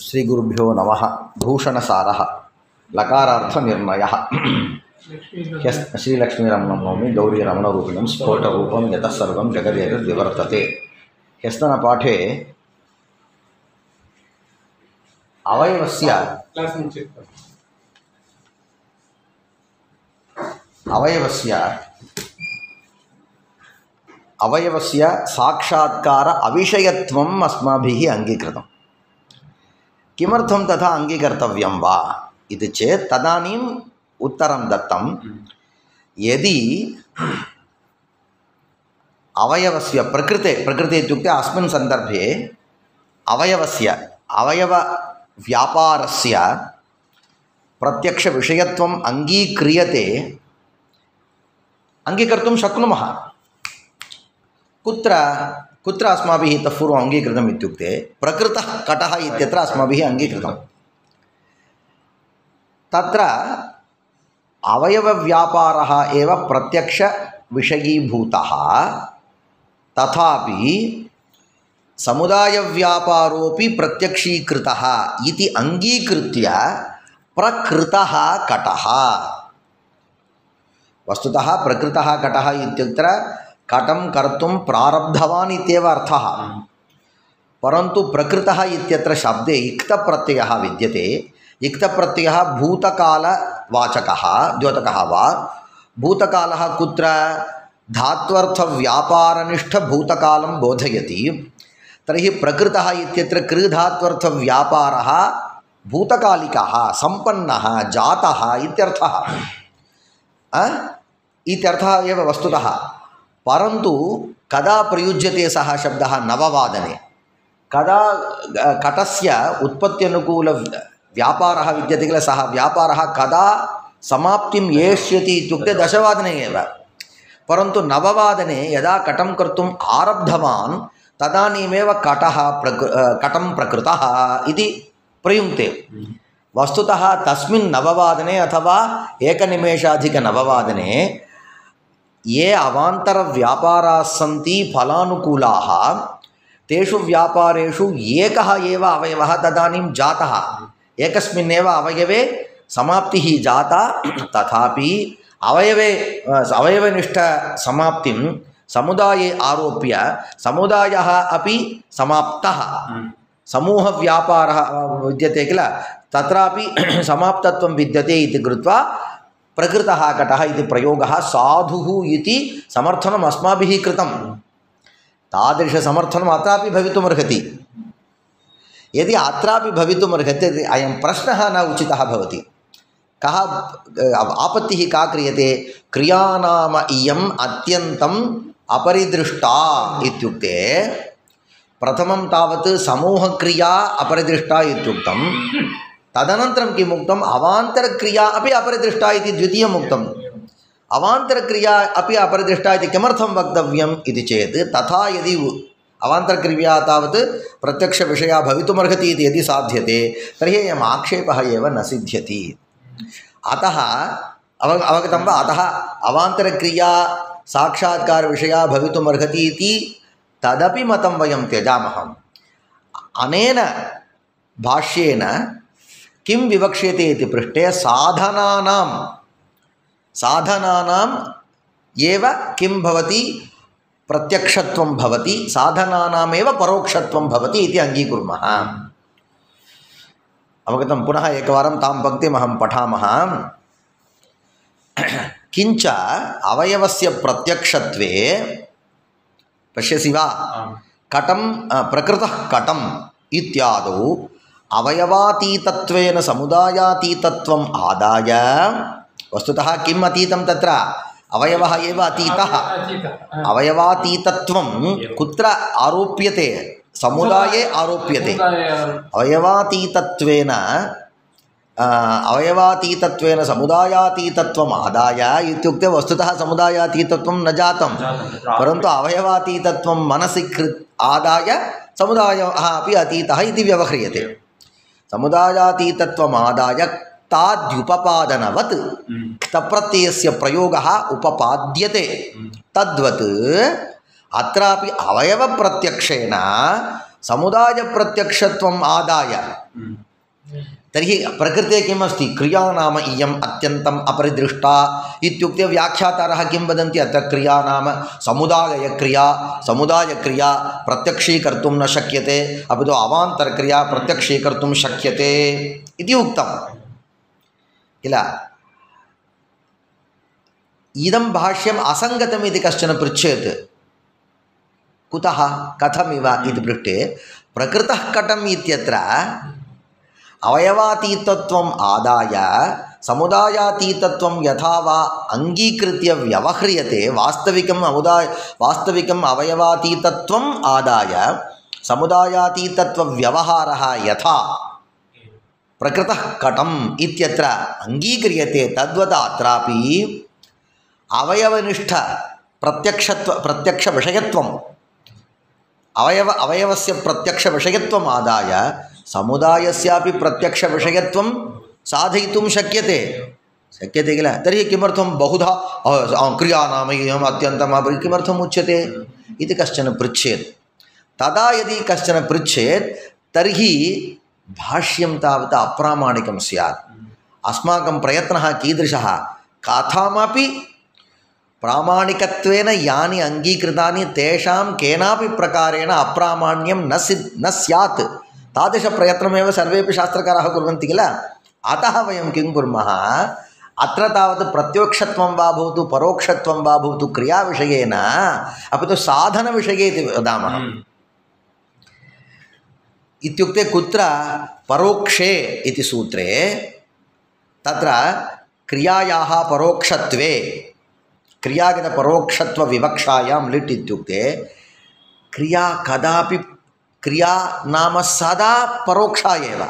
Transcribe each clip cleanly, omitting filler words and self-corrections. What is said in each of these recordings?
श्री गुरुभ्यो नमः। भूषणसारः लकारार्थनिर्णयः। श्रीलक्ष्मीरमणं नौमि गौरीरमणरूपिणं स्फोटरूपं यतः सर्वं जगदेतद्विवर्तते। ह्यस्तनपाठे अवयवस्य साक्षात्कार अविषयत्वम् अस्माभिः अंगीकृतम्। किमर्थं तथा अंगीकर्तव्यं वा इति चेत् तदानीम् उत्तरं दत्तं। यदि अवयवस्य प्रकृते इत्युक्ते अस्मिन् सन्दर्भे अवयवव्यापारस्य प्रत्यक्षविषयत्वम् अंगीकर्तुं शक्नुमः। कुत्र अस्माभिः इतः पूर्वम् अंगीकृतम् इत्युक्ते प्रकृतः कटः इत्यत्र अस्माभिः अंगीकृतं। तत्र अवयवव्यापारः एव प्रत्यक्षविषयीभूतः, तथापि समुदायव्यापारोऽपि प्रत्यक्षीकृतः इति अंगीकृत्य प्रकृतः कटः। वस्तुतः प्रकृतः कटः इत्यत्र कटं कर्तुं प्रारब्धवान् इत्येव अर्थः, परन्तु प्रकृतः इत्यत्र शब्दे इक्तप्रत्ययः विद्यते। इक्तप्रत्ययः भूतकालवाचकः द्योतकः वा। भूतकालः कुत्र? धात्वर्थव्यापारनिष्ठभूतकालं बोधयति। तर्हि प्रकृतः इत्यत्र कृधात्वर्थव्यापारः भूतकालिकः, सम्पन्नः, जातः इत्यर्थः। इत्यर्थः एव वस्तुतः। परन्तु कदा प्रयुज्यते सः शब्दः? नववादने। कदा कटस्य उत्पत्त्यनुकूलव्यापारः विद्यते किल, सः व्यापारः कदा समाप्तिं एष्यति इत्युक्ते दशवादने एव। परन्तु नववादने यदा कटं कर्तुम् आरब्धवान् तदानीमेव कटं प्रकृतः इति प्रयुङ्क्ते। वस्तुतः तस्मिन् नववादने अथवा एकनिमेषाधिकनववादने ये अवान्तरव्यापाराः सन्ति फलानुकूलाः, तेषु व्यापारेषु एकः एव अवयवः तदानीं जातः। एकस्मिन्नेव अवयवे समाप्तिः जाता। तथापि अवयवनिष्ठसमाप्तिं समुदाये आरोप्य समुदायः अपि समाप्तः। समूहव्यापारः विद्यते किल, तत्रापि समाप्तत्वं विद्यते इति कृत्वा प्रकृतः कटः इति प्रयोगः साधुः इति समर्थनम् अस्माभिः कृतं। तादृशसमर्थनम् अत्रापि भवितुमर्हति। यदि अत्रापि भवितुमर्हति अयं प्रश्नः न उचितः भवति। कः आपत्तिः का क्रियते? क्रियानाम इयम् अत्यन्तम् अपरिदृष्टा इत्युक्ते प्रथमं तावत् समूहक्रिया अपरिदृष्टा इत्युक्तं, तदनन्तरं किम् उक्तम्? अवान्तरक्रिया अपि अपरिदृष्टा इति द्वितीयम् उक्तम्। अवान्तरक्रिया अपि अपरिदृष्टा इति किमर्थं वक्तव्यम् इति चेत्, तथा यदि अवान्तरक्रिया तावत् प्रत्यक्षविषया भवितुमर्हति इति यदि साध्यते तर्हि अयम् आक्षेपः एव न सिद्ध्यति। अतः अवगतं वा? अतः अवान्तरक्रिया साक्षात्कारविषया भवितुमर्हति इति तदपि मतं वयं त्यजामः। अनेन भाष्येन किं विवक्ष्यते इति पृष्टे साधनानाम् एव किं भवति? प्रत्यक्षत्वं भवति, साधनानामेव परोक्षत्वं भवति इति अङ्गीकुर्मः। अवगतं? पुनः एकवारं तां पङ्क्तिमहं पठामः। किञ्च अवयवस्य प्रत्यक्षत्वे पश्यसि वा? कटं प्रकृतः कटम् इत्यादौ अवयवातीतत्वेन समुदायातीतत्वम् आदाय, वस्तुतः किम् अतीतं तत्र? अवयवः एव अतीतः। अवयवातीतत्वं कुत्र आरोप्यते? समुदाये आरोप्यते। अवयवातीतत्वेन समुदायातीतत्वम् आदाय इत्युक्ते वस्तुतः समुदायातीतत्वं न जातं, परन्तु अवयवातीतत्वं मनसि आदाय समुदायः अपि अतीतः इति व्यवह्रियते। समुदायातीतत्वमादाय ताद्युपपादनवत् क्तप्रत्ययस्य प्रयोगः उपपाद्यते। तद्वत् अत्रापि अवयवप्रत्यक्षेण समुदायप्रत्यक्षत्वम् आदाय तर्हि प्रकृते किम् अस्ति क्रिया नाम इयम् अत्यन्तम् अपरिदृष्टा इत्युक्ते व्याख्यातारः किं वदन्ति अत्र क्रिया नाम समुदायक्रिया प्रत्यक्षीकर्तुं न शक्यते अपि तु अवान्तरक्रिया प्रत्यक्षीकर्तुं शक्यते इति उक्तं किल इदं भाष्यम् असङ्गतम् इति कश्चन पृच्छेत् कुतः कथमिव इति पृष्टे प्रकृतः कटम् इत्यत्र अवयवातीतत्वम् आदाय समुदायातीतत्वं यथा वा अंगीकृत्य व्यवह्रियते वास्तविकम् अवयवातीतत्वम् आदाय समुदायातीतत्वव्यवहारः यथा प्रकृतः कटम् इत्यत्र अंगीक्रियते तद्वत् अत्रापि अवयवनिष्ठ प्रत्यक्षविषयत्वम् अवयवस्य प्रत्यक्षविषयत्वम् आदाय समुदायस्यापि प्रत्यक्षविषयत्वं साधयितुं शक्यते किल तर्हि किमर्थं बहुधा क्रिया नाम इयम् अत्यन्तम् किमर्थम् उच्यते इति कश्चन पृच्छेत् तदा यदि कश्चन पृच्छेत् तर्हि भाष्यं तावत् अप्रामाणिकं स्यात् अस्माकं प्रयत्नः कीदृशः कथमपि प्रामाणिकत्वेन यानि अंगीकृतानि तेषां केनापि प्रकारेण अप्रामाण्यं न स्यात् तादृशप्रयत्नमेव सर्वेपि शास्त्रकाराः कुर्वन्ति किल अतः वयं किं कुर्मः अत्र तावत् प्रत्यक्षत्वं वा भवतु परोक्षत्वं वा भवतु क्रियाविषयेन अपि तु साधनविषये इति वदामः इत्युक्ते कुत्र परोक्षे इति सूत्रे तत्र क्रियायाः परोक्षत्वे क्रियागतपरोक्षत्वविवक्षायां लिट् इत्युक्ते क्रिया कदापि क्रिया नाम सदा परोक्षा एव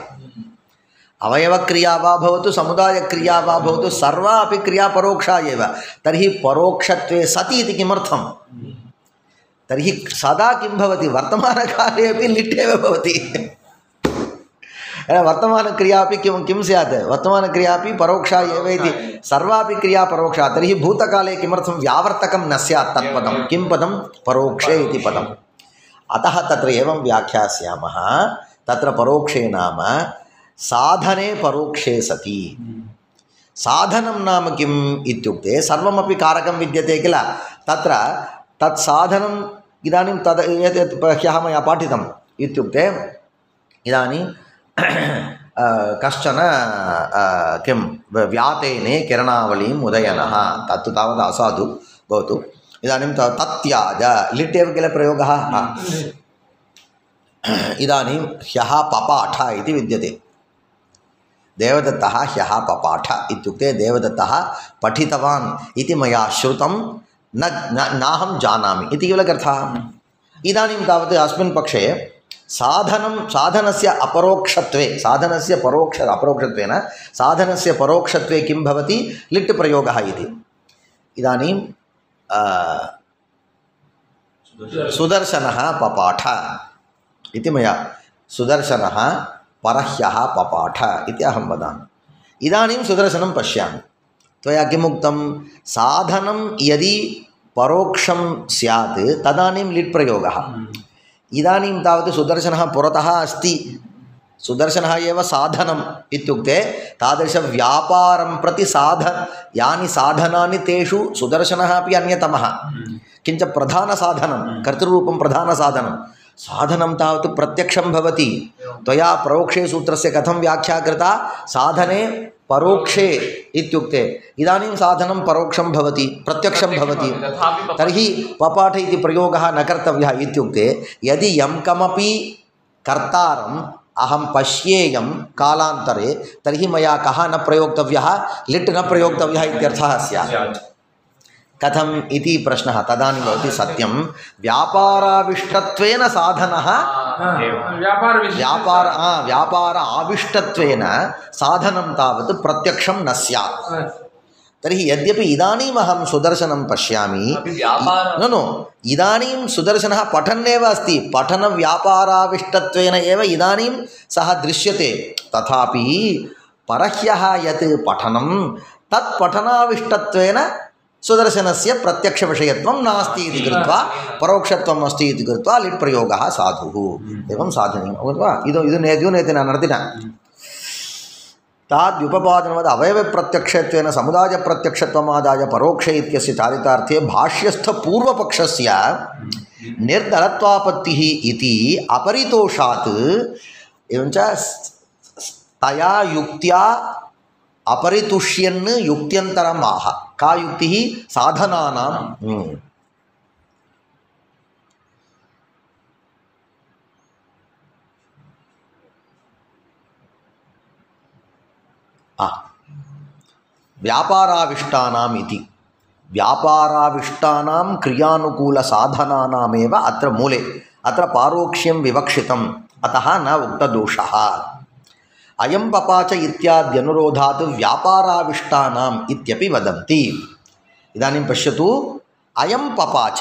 अवयवक्रिया वा भवतु समुदायक्रिया वा भवतु सर्वा अपि क्रिया परोक्षा एव तर्हि परोक्षत्वे सति इति किमर्थं तर्हि सदा किं भवति वर्तमानकाले अपि लिट् एव भवति वर्तमानक्रिया अपि किं स्यात् वर्तमानक्रिया अपि परोक्षा एव इति सर्वापि क्रिया परोक्षा तर्हि भूतकाले किमर्थं व्यावर्तकं न स्यात् तत्पदं किं पदं परोक्षे इति पदम् अतः तत्र एवं व्याख्यास्यामः तत्र परोक्षे नाम साधने परोक्षे सति साधनं नाम किम् इत्युक्ते सर्वमपि कारकं विद्यते किल तत्र तत् साधनम् इदानीं तद् ह्यः मया पाठितम् इत्युक्ते इदानीं कश्चन किं व्यातेने किरणावलीम् उदयनः तत्तु तावत् असाधु भवतु इदानीं तत्याज लिट् एव किल प्रयोगः इदानीं ह्यः पपाठ इति विद्यते देवदत्तः ह्यः पपाठ इत्युक्ते देवदत्तः पठितवान् इति मया श्रुतं नाहं जानामि इति किल अर्थः इदानीं तावत् अस्मिन् पक्षे साधनस्य अपरोक्षत्वे साधनस्य अपरोक्षत्वेन साधनस्य परोक्षत्वे किं भवति लिट् प्रयोगः इति इदानीं सुदर्शनः पपाठ इति मया सुदर्शनः परह्यः पपाठ इति अहं वदामि इदानीं सुदर्शनं पश्यामि त्वया किमुक्तं साधनं यदि परोक्षं स्यात् तदानीं लिट् प्रयोगः इदानीं तावत् सुदर्शनः पुरतः अस्ति सुदर्शनः एव साधनम् इत्युक्ते तादृशव्यापारं प्रति यानि साधनानि तेषु सुदर्शनः अपि अन्यतमः किञ्च प्रधानसाधनं कर्तृरूपं प्रधानसाधनं साधनं तावत् प्रत्यक्षं भवति त्वया परोक्षे सूत्रस्य कथं व्याख्या कृता साधने परोक्षे इत्युक्ते इदानीं साधनं परोक्षं भवति प्रत्यक्षं भवति तर्हि पपाठ इति प्रयोगः न कर्तव्यः इत्युक्ते यदि यं कमपि कर्तारम् अहं पश्येयं कालान्तरे तर्हि मया कः न प्रयोक्तव्यः लिट् न प्रयोक्तव्यः इत्यर्थः स्यात् कथम् इति प्रश्नः तदानीं भवति सत्यं व्यापाराविष्टत्वेन साधनः व्यापार आविष्टत्वेन साधनं तावत् प्रत्यक्षं न स्यात् तर्हि यद्यपि इदानीम् अहं सुदर्शनं पश्यामि नो इदानीं सुदर्शनः पठन्नेव अस्ति पठनव्यापाराविष्टत्वेन एव इदानीं सः दृश्यते तथापि परह्यः यत् पठनं तत् पठनाविष्टत्वेन सुदर्शनस्य प्रत्यक्षविषयत्वं नास्ति इति कृत्वा परोक्षत्वम् अस्ति इति कृत्वा लिट् प्रयोगः साधुः एवं साधनीयं अथवा ಇದು ನೇತಿ ನಾನು ನಡೆದಿನ ताद्युपपादनवद् अवयवप्रत्यक्षत्वेन समुदायप्रत्यक्षत्वमादाय परोक्षे इत्यस्य चारितार्थे भाष्यस्थपूर्वपक्षस्य निर्दलत्वापत्तिः इति अपरितोषात् एवञ्च तया युक्त्या अपरितुष्यन् युक्त्यन्तरम् आह का युक्तिः साधनानां व्यापाराविष्टानाम् इति व्यापाराविष्टानां क्रियानुकूलसाधनानामेव अत्र मूले अत्र पारोक्ष्यं विवक्षितम् अतः न उक्तदोषः अयं पपाच इत्याद्यनुरोधात् व्यापाराविष्टानाम् इत्यपि वदन्ति इदानीं पश्यतु अयं पपाच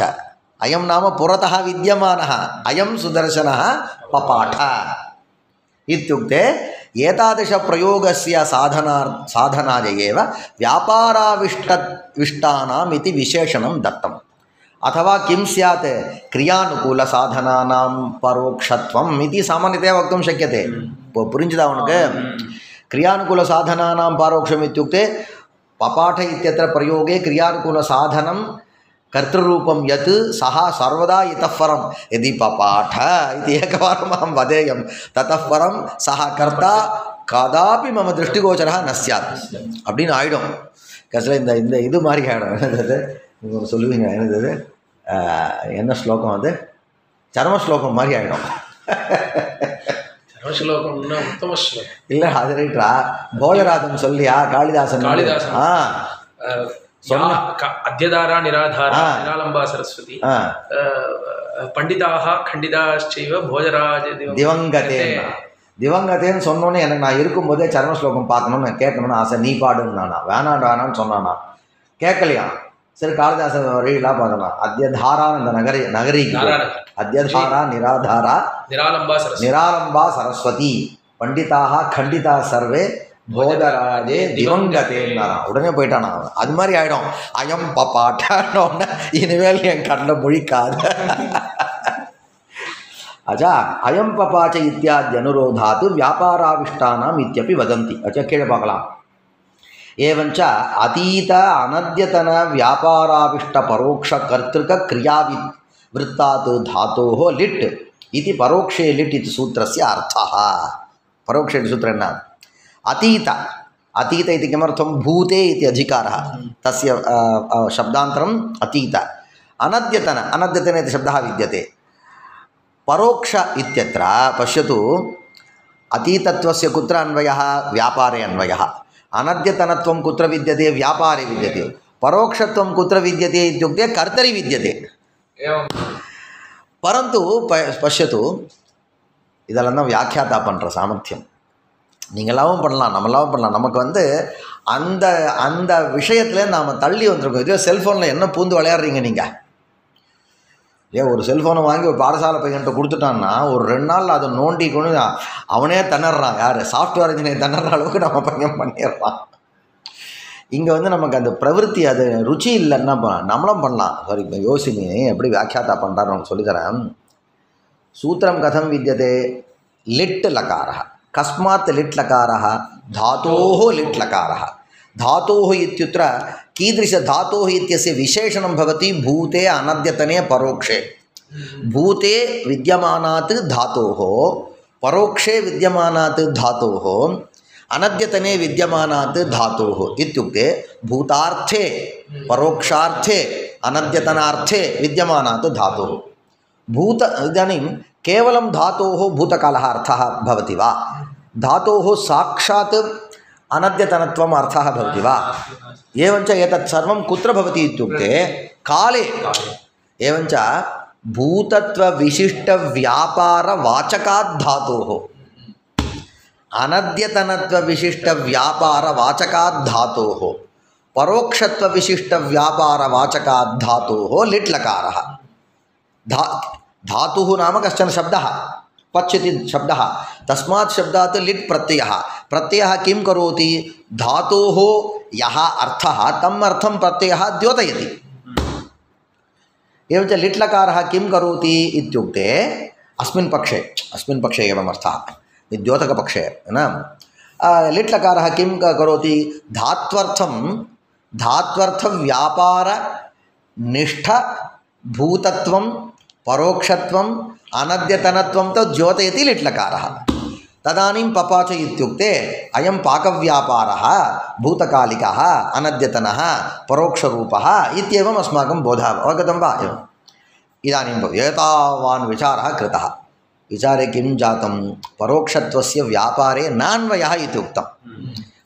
अयं नाम पुरतः विद्यमानः अयं सुदर्शनः पपाठ इत्युक्ते एतादृशप्रयोगस्य साधनाय एव व्यापाराविष्टानाम् इति विशेषणं दत्तम् अथवा किं स्यात् क्रियानुकूलसाधनानां परोक्षत्वम् इति सामान्यतया वक्तुं शक्यते पुरिञ्चिदा उनक्कु क्रियानुकूलसाधनानां परोक्षम् इत्युक्ते पपाठ इत्यत्र प्रयोगे क्रियानुकूलसाधनं कर्तृरूपं यत् सः सर्वदा इतः परं यदि पपाठ इति एकवारम् अहं वदेयं ततः परं सः कर्ता कदापि मम दृष्टिगोचरः न स्यात् அப்படின்னு ஆயிடும் கடைசியில் இந்த இது மாதிரி ஆகிடும் என்னது நீங்கள் சொல்லுவீங்க என்னது என்ன ஸ்லோகம் அது சர்ம ஸ்லோகம் மாதிரி ஆகிடும் சர்மஸ்லோகம்னா உத்தம ஸ்லோகம் இல்லை அது ரைட்டா போஜராஜன் சொல்லியா காளிதாசன் अद्यधारा निराधारा निरालंबा सरस्वती पंडिताः खंडिताश्चैव भोजराज दिवंगतेன்னு சொன்னோன்னே எனக்கு நான் இருக்கும்போதே சர்ம ஸ்லோகம் பார்க்கணும்னு கேட்கணும்னு ஆசை நீ பாடுன்னு நானா வேணான்னு சொன்னானா கேட்கலையா சரி காளிதாசன் வழியெல்லாம் பார்க்கலாம் அத்யதாரா இந்த நகரி அத்யதாரா நிராதாரா நிராலம்பா சரஸ்வதி பண்டிதாக खंडिता सर्वे போதராஜே திவங்கதேன்னாரான் உடனே போயிட்டானா அவன் அது மாதிரி ஆகிடும் அயம் பப்பாட்டானோன்னு இனிமேல் என் கண்ணில் முழிக்காது அச்சா அயம் பப்பாச்ச இத்தியாதி அனுரோதாத் வியாபாராவிஷ்டானாம் இत्यपि वदन्ति अच्छा கீழே பார்க்கலாம் एवञ्च अतीत अनद्यतन व्यापाराविष्ट परोक्ष कर्तृक क्रियावृत्तात् धातोः लिट् इति परोक्षे लिट् इति सूत्रस्य अर्थः परोक्षे सूत्रं न अतीत अतीत इति किमर्थं भूते इति अधिकारः तस्य शब्दान्तरम् अतीत अनद्यतन इति शब्दः विद्यते परोक्ष इत्यत्र पश्यतु अतीतत्वस्य कुत्र अन्वयः व्यापारे अन्वयः अनद्यतनत्वं कुत्र विद्यते व्यापारे विद्यते परोक्षत्वं कुत्र विद्यते इत्युक्ते कर्तरि विद्यते परन्तु पश्यतु இதெல்லாம் தான் வியாக்கியாதா பண்ணுற சாமர்த்தியம் நீங்களாவும் பண்ணலாம் நம்மளாவும் பண்ணலாம் நமக்கு வந்து அந்த அந்த விஷயத்தில் நாம் தள்ளி வந்திருக்கோம் இதே செல்ஃபோனில் என்ன பூந்து விளையாடுறீங்க நீங்கள் ஏன் ஒரு செல்ஃபோனை வாங்கி ஒரு பாடசாலை பையன்கிட்ட கொடுத்துட்டான்னா ஒரு 2 நாள் அதை நோண்டி கொண்டு அவனே திணறான் யார் சாஃப்ட்வேர் இன்ஜினியர் திணற அளவுக்கு நம்ம பையன் பண்ணிடுறான் இங்கே வந்து நமக்கு அந்த பிரவருத்தி அது ருச்சி இல்லைன்னா நம்மளும் பண்ணலாம் சாரி யோசினி எப்படி வியாக்கியாதா பண்ணுறான்னு உங்களுக்கு சொல்லித்தரேன் सूत्रं कथं विद्यते लिट् लकारः कस्मात् लिट् लकारः धातोः लिट् लकारः धातोः इत्युत्र कीदृशधातोः इत्यस्य विशेषणं भवति भूते अनद्यतने परोक्षे भूते विद्यमानात् धातोः परोक्षे विद्यमानात् धातोः अनद्यतने विद्यमानात् धातोः इत्युक्ते भूतार्थे परोक्षार्थे अनद्यतनार्थे विद्यमानात् धातोः भूत इदानीं केवलं धातोः भूतकालः अर्थः भवति वा धातोः साक्षात् अनद्यतनत्वम् अर्थः भवति वा एवञ्च एतत् सर्वं कुत्र भवति इत्युक्ते काले एवञ्च भूतत्वविशिष्टव्यापारवाचकात् धातोः अनद्यतनत्वविशिष्टव्यापारवाचकात् धातोः परोक्षत्वविशिष्टव्यापारवाचकात् धातोः लिट् लकारः धातुः नाम कश्चन शब्दः पच् इति शब्दः तस्मात् शब्दात् लिट् प्रत्ययः किं करोति धातोः यः अर्थः तम् अर्थं प्रत्ययः द्योतयति एवञ्च लिट्लकारः किं करोति इत्युक्ते अस्मिन् पक्षे एवम् अर्थः द्योतकपक्षे न लिट्लकारः किं करोति धात्वर्थव्यापारनिष्ठभूतत्वं परोक्षत्वम् अनद्यतनत्वं च द्योतयति लिट्लकारः तदानीं पपाच इत्युक्ते अयं पाकव्यापारः भूतकालिकः अनद्यतनः परोक्षरूपः इत्येवम् अस्माकं बोधः अवगतं वा एवम् इदानीं एतावान् विचारः कृतः विचारे किं जातं परोक्षत्वस्य व्यापारे नान्वयः इति उक्तं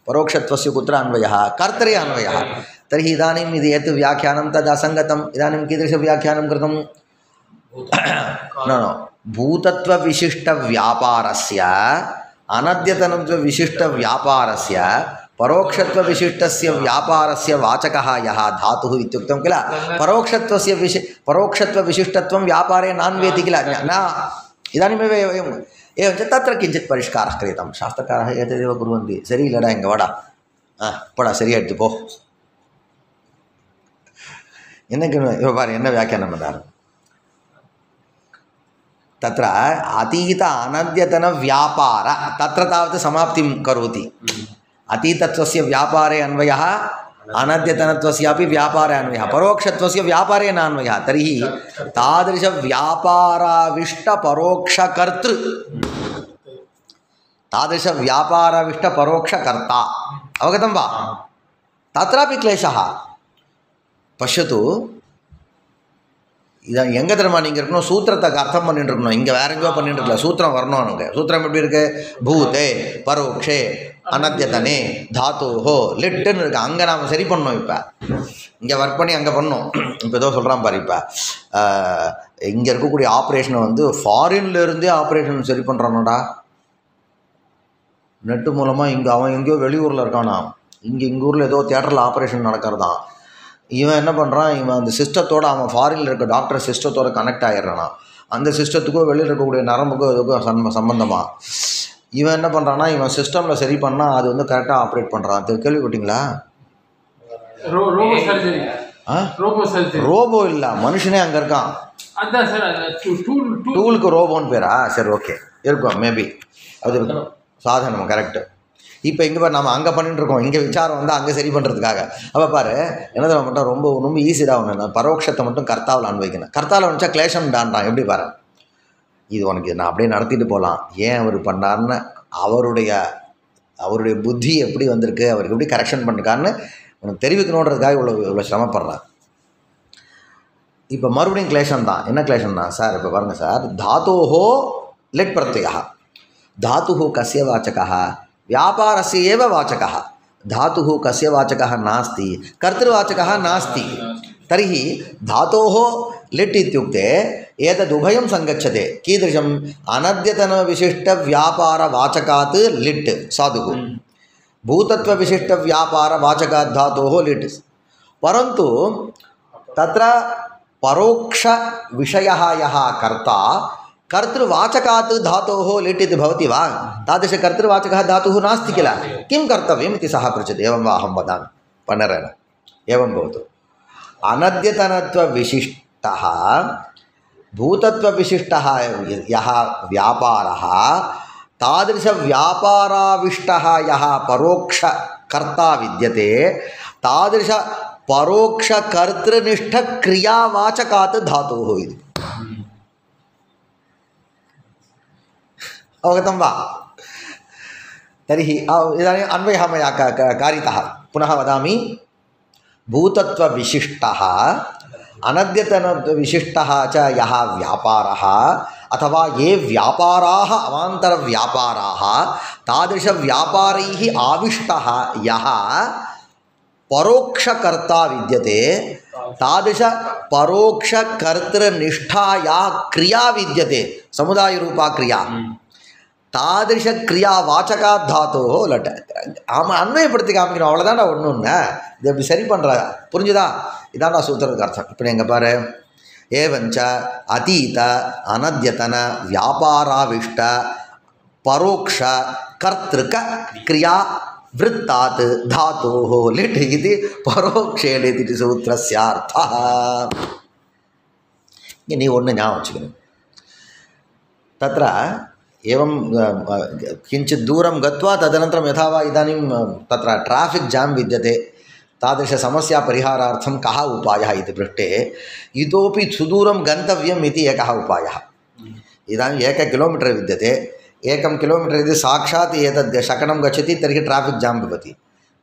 परोक्षत्वस्य कुत्र अन्वयः कर्तरे अन्वयः तर्हि इदानीम् इति यत् व्याख्यानं तद् असङ्गतम् इदानीं कीदृशव्याख्यानं कृतं न भूतत्वविशिष्टव्यापारस्य अनद्यतनत्वविशिष्टव्यापारस्य परोक्षत्वविशिष्टस्य व्यापारस्य वाचकः यः धातुः इत्युक्तं किल परोक्षत्वविशिष्टत्वं व्यापारे नान्वेति किल न इदानीमेव एवञ्च तत्र किञ्चित् परिष्कारः क्रियतां शास्त्रकाराः एतदेव कुर्वन्ति सरि इल्लडा इङ्ग वाडा போடா சரியாயிடுச்சு போ என்ன பாரு என்ன வியாக்கியானம் பண்ணார் तत्र अतीत अनद्यतन व्यापार तत्र तावत् समाप्तिं करोति अतीतत्वस्य व्यापारे अन्वयः अनद्यतनत्वस्यापि व्यापारे अन्वयः परोक्षत्वस्य व्यापारे नान्वयः तर्हि तादृशव्यापाराविष्टपरोक्षकर्ता अवगतं वा तत्रापि क्लेशः पश्यतु இதை எங்கே தெரியுமா நீங்கள் இருக்கணும் சூத்திரத்துக்கு அர்த்தம் பண்ணிட்டு இருக்கணும் இங்கே வேற எங்கேயோ பண்ணிட்டு இருக்கல சூத்திரம் வரணும் எனக்கு சூத்திரம் எப்படி இருக்கு பூதே பரோக்ஷே அனத்யதனே தாத்தோஹோ லிட்டுன்னு இருக்கு அங்கே நாம் சரி பண்ணோம் இப்போ இங்கே ஒர்க் பண்ணி அங்கே பண்ணோம் இப்போ ஏதோ சொல்கிறான் பாரு இப்போ இங்கே இருக்கக்கூடிய ஆப்ரேஷனை வந்து ஃபாரின்லேருந்தே ஆப்ரேஷன் சரி பண்ணுறானோடா நெட்டு மூலமாக இங்கே அவன் எங்கேயோ வெளியூரில் இருக்கானா எங்கள் ஊரில் ஏதோ தியேட்டரில் ஆப்ரேஷன் நடக்கிறதான் இவன் என்ன பண்ணுறான் இவன் அந்த சிஸ்டத்தோடு அவன் ஃபாரினில் இருக்க டாக்டர் சிஸ்டத்தோடு கனெக்ட் ஆகிடுறானா அந்த சிஸ்டத்துக்கோ வெளியில் இருக்கக்கூடிய நரம்புக்கோ எதுக்கும் சம்பந்தமாக இவன் என்ன பண்ணுறான்னா இவன் சிஸ்டமில் சரி பண்ணால் அது வந்து கரெக்டாக ஆப்ரேட் பண்ணுறான் கேள்விப்பட்டீங்களா ரோபோ இல்லை மனுஷனே அங்கே இருக்கான் டூலுக்கு ரோபோன்னு பேரா சரி ஓகே இருக்கும் மேபி அது சாதனம் கரெக்டு இப்போ இங்கே பாரு நம்ம அங்கே பண்ணிட்டு இருக்கோம் இங்கே விசாரம் வந்து அங்கே சரி பண்ணுறதுக்காக அப்போ பாரு என்ன தர மட்டும் ரொம்ப ஈஸியாக ஒன்று பரோட்சத்தை மட்டும் கர்த்தாவில் அனுபவிக்கணும் கர்த்தாவில் வந்துச்சா கிளேஷம் டான்றான் எப்படி பாரு இது உனக்கு நான் அப்படியே நடத்திட்டு போகலாம் ஏன் அவர் பண்ணார்னு அவருடைய புத்தி எப்படி வந்திருக்கு அவருக்கு எப்படி கரெக்ஷன் பண்ணிருக்காருன்னு உனக்கு தெரிவிக்கணுன்றதுக்காக இவ்வளோ சிரமப்படுறான் இப்போ மறுபடியும் கிளேஷம் தான் என்ன கிளேஷம் தான் சார் இப்போ பாருங்கள் சார் தாத்தோஹோ லிட் பிரத்யயா தாத்து கஸ்ய வாச்சகः व्यापारस्य एव वाचकः धातुः कस्य वाचकः नास्ति कर्तृवाचकः नास्ति तर्हि धातोः लिट् इत्युक्ते एतदुभयं सङ्गच्छते कीदृशम् अनद्यतनविशिष्टव्यापारवाचकात् लिट् साधुः भूतत्वविशिष्टव्यापारवाचकात् धातोः लिट् परन्तु तत्र परोक्षविषयः यः कर्ता कर्तृवाचकात् धातोः लिट् इति भवति वा तादृशकर्तृवाचकः धातुः नास्ति किल किं कर्तव्यम् इति सः पृच्छति एवं वा अहं वदामि पन्नरेण एवं भवतु अनद्यतनत्वविशिष्टः भूतत्वविशिष्टः यः व्यापारः तादृशव्यापाराविष्टः यः परोक्षकर्ता विद्यते तादृशपरोक्षकर्तृनिष्ठक्रियावाचकात् धातोः इति अवगतं वा तर्हि इदानीम् अन्वयः मया कारितः पुनः वदामि भूतत्वविशिष्टः अनद्यतनविशिष्टः च यः व्यापारः अथवा ये व्यापाराः अवान्तरव्यापाराः तादृशव्यापारैः आविष्टः यः परोक्षकर्ता विद्यते तादृशपरोक्षकर्तृनिष्ठा या क्रिया विद्यते समुदायरूपा क्रिया तादृशक्रियावाचकात् धातोः लट् ஆமாம் அன்வயப்படுத்தி காமிக்கணும் அவ்வளோதான்டா ஒன்றுன்னு இது எப்படி சரி பண்ணுறா புரிஞ்சுதா இதான்டா சூத்திரத்துக்கு அர்த்தம் இப்போ எங்கள் பாரு ஏவஞ்ச அதீத அனத்யதன வியாபாராவிஷ்ட பரோக்ஷ கர்த்திருக்க கிரியா वृत्तात् धातोः लिट् इति परोक्षे लिट् इति सूत्रस्यार्थः நீ ஒன்று ஞாபகம் வச்சுக்கணும் तत्र एवं किञ्चित् दूरं गत्वा तदनन्तरं यथा वा इदानीं तत्र ट्राफिक् जाम् विद्यते तादृशसमस्यापरिहारार्थं कः उपायः इति पृष्टे इतोपि सुदूरं गन्तव्यम् इति एकः उपायः इदानीम् 1 किलोमीटर् विद्यते 1 किलोमीटर् यदि साक्षात् एतद् शकनं गच्छति तर्हि ट्राफिक् जाम् भवति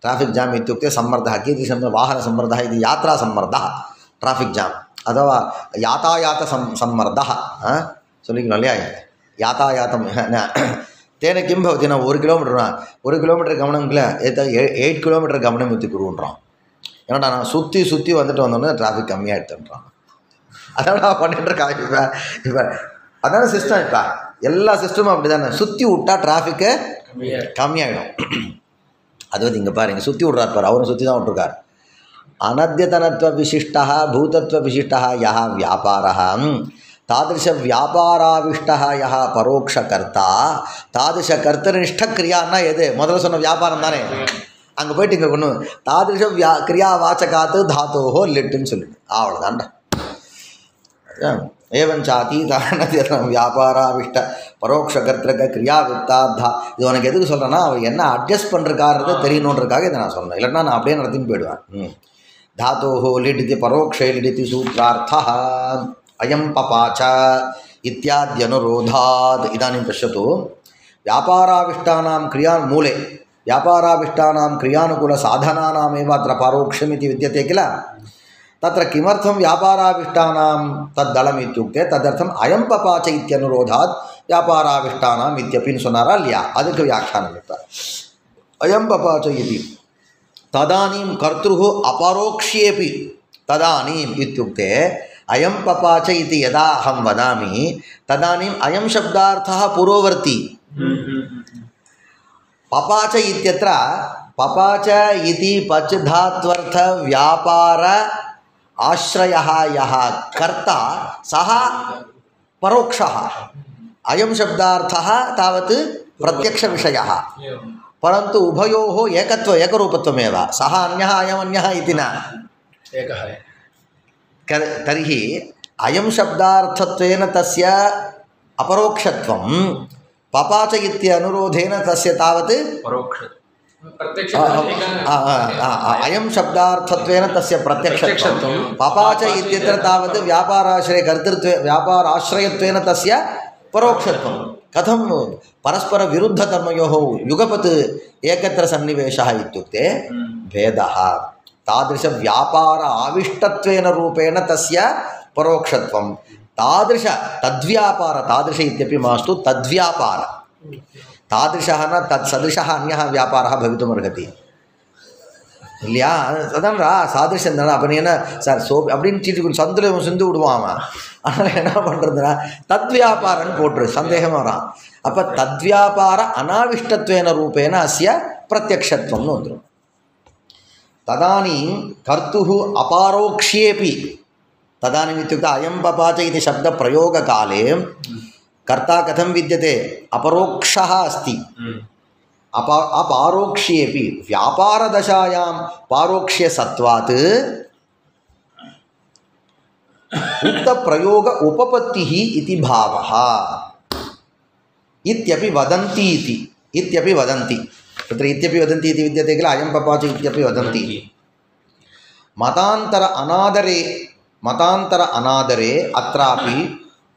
ट्राफिक् जाम् इत्युक्ते सम्मर्दः कीदृशं वाहनसम्मर्दः इति यात्रासम्मर्दः ट्राफिक् जाम् अथवा यातायात सम्मर्दः சொல்லிக்கணும் यातायातं तेन किं भवति न 1 किलोमीटर् गमनं किल एतत् 8 किलोमीटर् गमनम् इति कुर्वन्றான் என்னடா நான் சுற்றி வந்துட்டு வந்தோன்னே டிராஃபிக் கம்மியாகிடுதுன்றான் அதான் நான் பண்ணிட்டு இருக்கா இப்போ அதான சிஸ்டம் இப்போ எல்லா சிஸ்டமும் அப்படி தானே சுற்றி விட்டா டிராஃபிக்கு கம்மியாகிடும் அது இங்கே பாருங்க சுற்றி விட்றாரு பாரு அவரும் சுற்றி தான் விட்டுருக்கார் अनद्यतनत्व विशिष्टः भूतत्व विशिष्टः यः व्यापारः तादृश व्यापाराविष्टः यः परोक्षकर्ता तादृश कर्तनिष्ठक्रिया न यदे முதல்ல சொன்ன வியாபாரம் தானே அங்கே போயிட்டு இங்கே கொண்டு तादृश क्रियावाचकात् धातोः लिट्टुன்னு சொல்லிட்டு அவ்வளோதான்டா एवं चातीतानद्यतनं व्यापाराविष्ट परोक्षकर्तृक क्रियावित्ताधा இது உனக்கு எதுக்கு சொல்கிறேன்னா அவர் என்ன அட்ஜஸ்ட் பண்ணுறக்காரதை தெரியணுன்றதுக்காக இதை நான் சொன்னேன் இல்லைன்னா நான் அப்படியே நடத்தின்னு போயிடுவேன் धातोः लिट् इति परोक्षे लिट् इति सूत्रार्थः अयं पपाच इत्याद्यनुरोधात् इदानीं पश्यतु व्यापाराविष्टानां क्रिया मूले व्यापाराविष्टानां क्रियानुकूलसाधनानामेव अत्र परोक्षमिति विद्यते किल तत्र किमर्थं व्यापाराविष्टानां तद्दलम् इत्युक्ते तदर्थम् अयं पपाच इत्यनुरोधात् व्यापाराविष्टानाम् इत्यपि சொன்னாரா இல்லையா அதுக்கு வியாக்கியானம் இருக்கு अयं पपाच इति तदानीं कर्तुः अपरोक्ष्येपि तदानीम् इत्युक्ते अयं पपाच इति यदा अहं वदामि तदानीम् अयं शब्दार्थः पुरोवर्ती पपाच इत्यत्र पपाच इति पच् धात्वर्थ व्यापार आश्रयः यः कर्ता सः परोक्षः अयं शब्दार्थः तावत् प्रत्यक्षविषयः परन्तु उभयोः एकरूपत्वमेव सः अन्यः अयमन्यः इति न एकः तर्हि अयं शब्दार्थत्वेन तस्य अपरोक्षत्वं पपाच इत्यनुरोधेन तस्य तावत् अयं शब्दार्थत्वेन तस्य प्रत्यक्षत्वं पपाच इत्यत्र तावत् व्यापाराश्रयत्वेन तस्य परोक्षत्वं कथं परस्परविरुद्धतमयोः युगपत् एकत्र सन्निवेशः इत्युक्ते भेदः तादृश व्यापार आविष्टत्वेन रूपेण तस्य परोक्षत्वं तादृश तद्व्यापार तादृश इत्यपि मास्तु तद्व्यापार तादृशः न तत्सदृशः अन्यः व्यापारः भवितुमर्हति இல்லையா அதான்டா சாதிருஷம் தானே அப்போ நீ என்ன சார் சோப் அப்படின்னு சீட்டு சந்தில் சிந்து விடுவான் அதனால் என்ன பண்ணுறதுன்னா தத்வியாபாரன்னு போட்டுரு சந்தேகமாக வரான் அப்போ தத்வியாபார அனாவிஷ்டத்வேன ரூபேன அஸ்ய பிரத்யக்ஷத்வம்னு வந்துடும் तदानीं कर्तुः अपारोक्ष्येपि तदानीम् इत्युक्ते अयं पपाच इति शब्दप्रयोगकाले कर्ता कथं विद्यते अपरोक्षः अस्ति अपारोक्ष्येपि व्यापारदशायां पारोक्ष्यसत्वात् उक्तप्रयोग उपपत्तिः इति भावः इत्यपि वदन्ति तत्र इत्यपि वदन्ति इति विद्यते किल अयं पपाच इत्यपि वदन्ति मतान्तर अनादरे अत्रापि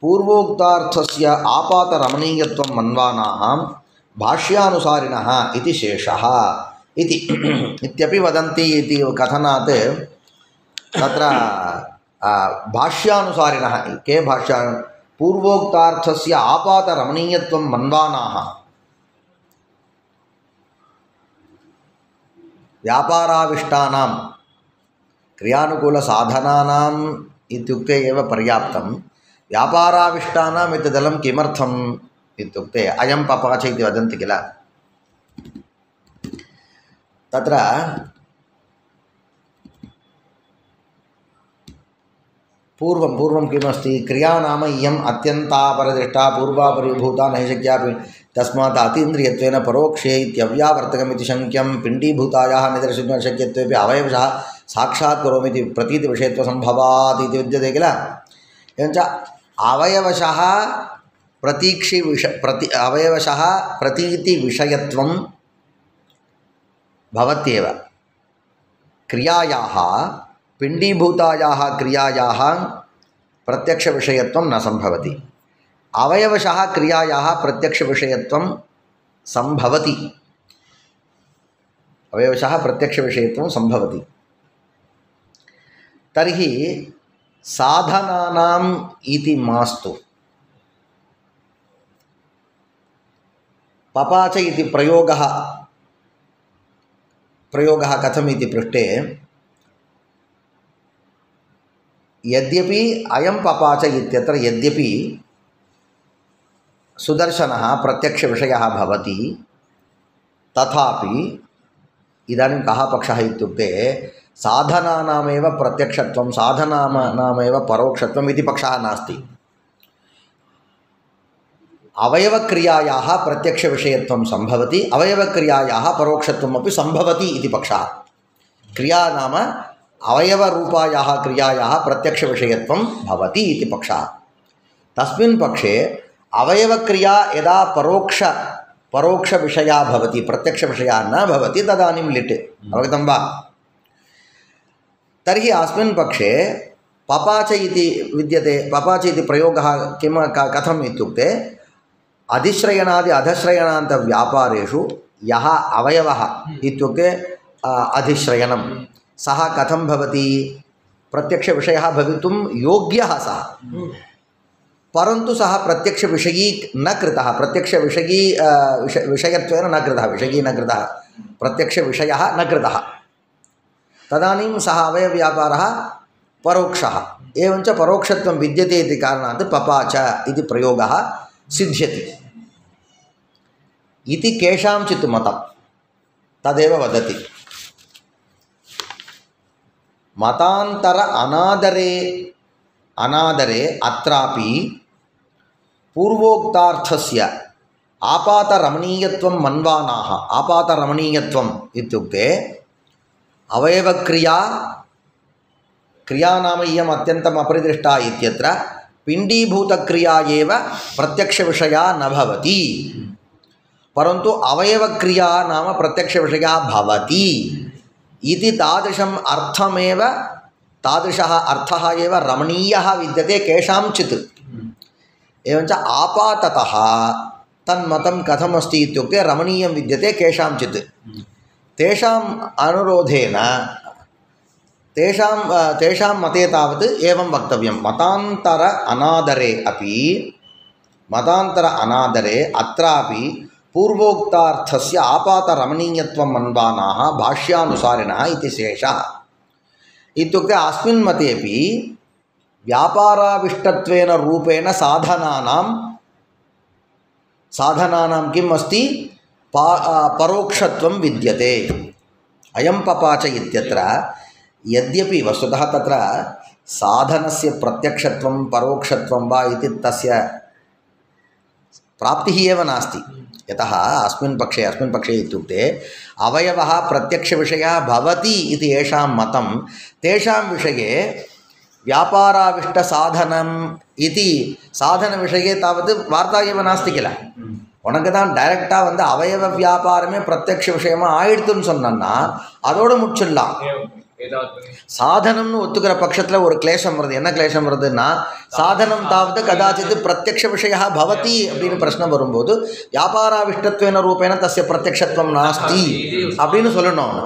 पूर्वोक्तार्थस्य आपातरमणीयत्वं मन्वानाः भाष्यानुसारिणः इति शेषः इति इत्यपि वदन्ति इति कथनात् तत्र भाष्यानुसारिणः के भाष्या पूर्वोक्तार्थस्य आपातरमणीयत्वं मन्वानाः व्यापाराविष्टानां क्रियानुकूलसाधनानाम् इत्युक्ते एव पर्याप्तं व्यापाराविष्टानाम् इत्यदलं किमर्थम् इत्युक्ते अयं पपाच इति वदन्ति किल तत्र पूर्वं किमस्ति क्रिया नाम इयम् अत्यन्तापरदृष्टा पूर्वापरिभूता नैशक्यापि तस्मात् अतीन्द्रियत्वेन परोक्षे इत्यव्यावर्तकमिति शङ्क्यं पिण्डीभूतायाः निदर्शयितुं न शक्यत्वेपि अवयवशः साक्षात् करोमीति प्रतीतिविषयत्वसम्भवात् इति विद्यते किल। एवञ्च अवयवशः अवयवशः प्रतीतिविषयत्वं भवत्येव। क्रियायाः पिण्डीभूतायाः क्रियायाः प्रत्यक्षविषयत्वं न सम्भवति। अवयवशः क्रियायाः प्रत्यक्षविषयत्वं सम्भवति। अवयवशः प्रत्यक्षविषयत्वं सम्भवति। तर्हि साधनानाम् इति मास्तु। पपाच इति प्रयोगः कथम् इति पृष्टे यद्यपि अयं पपाच इत्यत्र यद्यपि सुदर्शनः प्रत्यक्षविषयः भवति तथापि इदानीं कः पक्षः इत्युक्ते साधनानामेव प्रत्यक्षत्वं साधनानामेव परोक्षत्वम् इति पक्षः नास्ति। अवयवक्रियायाः प्रत्यक्षविषयत्वं सम्भवति अवयवक्रियायाः परोक्षत्वमपि सम्भवति इति पक्षः। क्रिया नाम अवयवरूपायाः क्रियायाः प्रत्यक्षविषयत्वं भवति इति पक्षः। तस्मिन् पक्षे अवयवक्रिया यदा परोक्षविषया भवति प्रत्यक्षविषया न भवति तदानीं लिट् अवगतं वा। तर्हि अस्मिन् पक्षे पपाच इति विद्यते। पपाच इति प्रयोगः कथम् इत्युक्ते अधिश्रयणादि अधश्रयणान्तव्यापारेषु यः अवयवः इत्युक्ते अधिश्रयणं सः कथं भवति प्रत्यक्षविषयः भवितुं योग्यः सः, परन्तु सः प्रत्यक्षविषयी न कृतः। प्रत्यक्षविषयी विषयत्वेन न कृतः, विषयी न कृतः, प्रत्यक्षविषयः न कृतः। तदानीं सः अवयव्यापारः परोक्षः। एवञ्च परोक्षत्वं विद्यते इति कारणात् पपाच इति प्रयोगः सिद्ध्यति इति केषाञ्चित् मतं तदेव वदति। मतान्तर अनादरे अत्रापि पूर्वोक्तार्थस्य आपातरमणीयत्वं मन्वानाः। आपातरमणीयत्वम् इत्युक्ते अवयवक्रिया नाम इयम् अत्यन्तम् अपरिदृष्टा इत्यत्र पिण्डीभूतक्रिया एव प्रत्यक्षविषया न भवति, परन्तु अवयवक्रिया नाम प्रत्यक्षविषया भवति इति तादृशम् अर्थमेव तादृशः अर्थः एव रमणीयः विद्यते केषाञ्चित्। एवञ्च आपाततः तन्मतं कथमस्ति इत्युक्ते रमणीयं विद्यते केषाञ्चित्। तेषाम् अनुरोधेन तेषां मते तावत् एवं वक्तव्यं। मतान्तर अनादरे अत्रापि पूर्वोक्तार्थस्य आपातरमणीयत्वं मन्वानाः भाष्यानुसारिणः इति शेषः। इत्युक्ते अस्मिन् मतेपि व्यापाराविष्टत्वेन रूपेण साधनानां किम् अस्ति परोक्षत्वं विद्यते। अयं पपाच इत्यत्र यद्यपि वस्तुतः तत्र साधनस्य प्रत्यक्षत्वं परोक्षत्वं वा इति तस्य प्राप्तिः एव नास्ति। यतः अस्मिन् पक्षे इत्युक्ते अवयवः प्रत्यक्षविषयः भवति इति येषां मतं तेषां विषये व्यापाराविष्टसाधनम् इति साधनविषये तावत् वार्ता एव नास्ति किल। உனக்கு தான் டைரெக்டாக வந்து அவயவ வியாபாரமே பிரத்யக்ஷ விஷயமாக ஆயிடுத்துன்னு சொன்னா அதோடு முடிச்சிடலாம். சாதனம்னு ஒத்துக்கிற பட்சத்தில் ஒரு கிளேஷம் வருது. என்ன கிளேஷம் வருதுன்னா சாதனம் தாவது கதாச்சித்து பிரத்யக்ஷ விஷயா பவதி அப்படின்னு பிரச்சனை வரும்போது வியாபாராவிஷ்டத்வேன ரூபேன தஸ்ய பிரத்யக்ஷத்துவம் நாஸ்தி அப்படின்னு சொல்லணும்.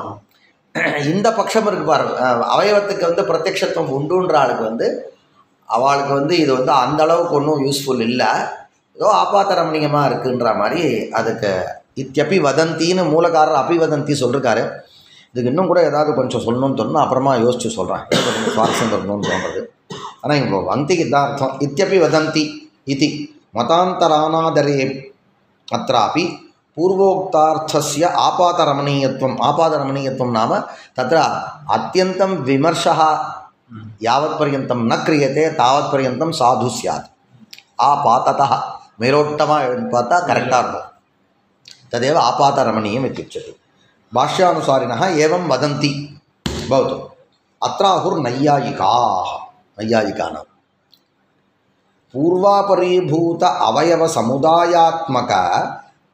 இந்த பட்சம் இருக்கு பாரு, அவயவத்துக்கு வந்து பிரத்யக்ஷத்துவம் உண்டுன்ற ஆளுக்கு வந்து அவளுக்கு வந்து இது வந்து அந்த அளவுக்கு ஒன்றும் யூஸ்ஃபுல் இல்லை, ஏதோ ஆபாத்தரமணியமாக இருக்குன்ற மாதிரி அதுக்கு இத்தியப்பி வதந்தின்னு மூலக்காரர் அபிவதந்தி சொல்லிருக்காரு. இதுக்கு இன்னும் கூட ஏதாவது கொஞ்சம் சொல்லணும்னு தோணும், அப்புறமா யோசிச்சு சொல்கிறேன், கொஞ்சம் சுவாரஸ்யம் வரணும்னு தோன்றது. ஆனால் இப்போ வந்திக்கு தான் அர்த்தம். இத்தியப்பி வதந்தி இது மதாந்தரானாதரே அत्रापि पूर्वोक्तार्थस्य आपातरमणीयत्वं नाम तत्र अत्यन्तं विमर्शः यावत्पर्यन्तं न क्रियते तावत्पर्यन्तं साधु स्यात्. आपाततः मेलोट्टमा பார்த்தா கரெக்டாக இருக்கும். तदेव आपातरमणीयम् इत्युच्यते। भाष्यानुसारिणः एवं वदन्ति। भवतु अत्राहुर्नैयायिकाः नैयायिकानां पूर्वापरीभूत अवयवसमुदायात्मक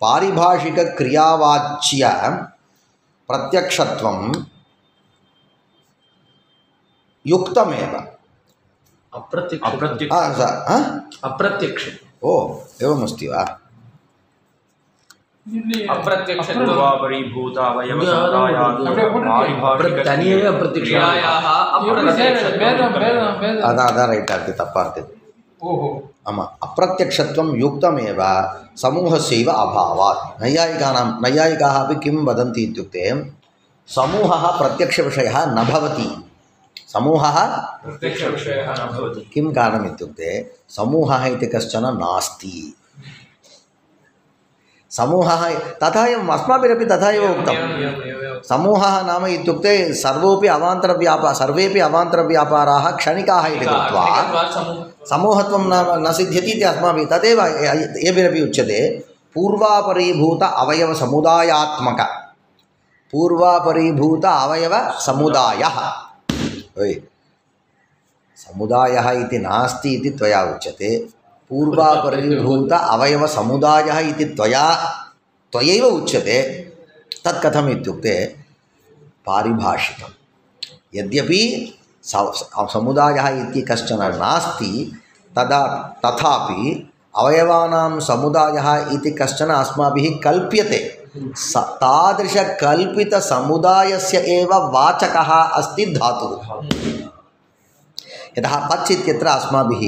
पारिभाषिकक्रियावाच्य प्रत्यक्षत्वं युक्तमेव। अप्रत्यक्ष ओ एवमस्ति वा? अप्रत्यक्षत्वापरीभूत अदा रैट् आर्ति तप्पार्ति आमाम् अप्रत्यक्षत्वं युक्तमेव समूहस्यैव अभावात्। नैयायिकाः अपि किं वदन्ति इत्युक्ते समूहः प्रत्यक्षविषयः न भवति। समूहः प्रत्यक्षविषयः न भवति। किं कारणम् इत्युक्ते समूहः इति कश्चन नास्ति। समूहः तथा एव अस्माभिरपि तथा एव उक्तं। समूहः नाम इत्युक्ते सर्वेपि अवान्तरव्यापाराः क्षणिकाः इति कृत्वा समूहत्वं न सिद्ध्यति इति अस्माभिः तदेव एभिरपि उच्यते। पूर्वापरीभूत अवयवसमुदायात्मक पूर्वापरीभूत अवयवसमुदायः समुदायः इति नास्ति इति त्वया उच्यते। पूर्वापरीभूत अवयवसमुदायः इति त्वयैव उच्यते। तत् कथम् इत्युक्ते पारिभाषिकं। यद्यपि समुदायः इति कश्चन नास्ति तथापि अवयवानां समुदायः इति कश्चन अस्माभिः कल्प्यते। तादृशकल्पितसमुदायस्य एव वाचकः अस्ति धातुः। यतः पच् इत्यत्र अस्माभिः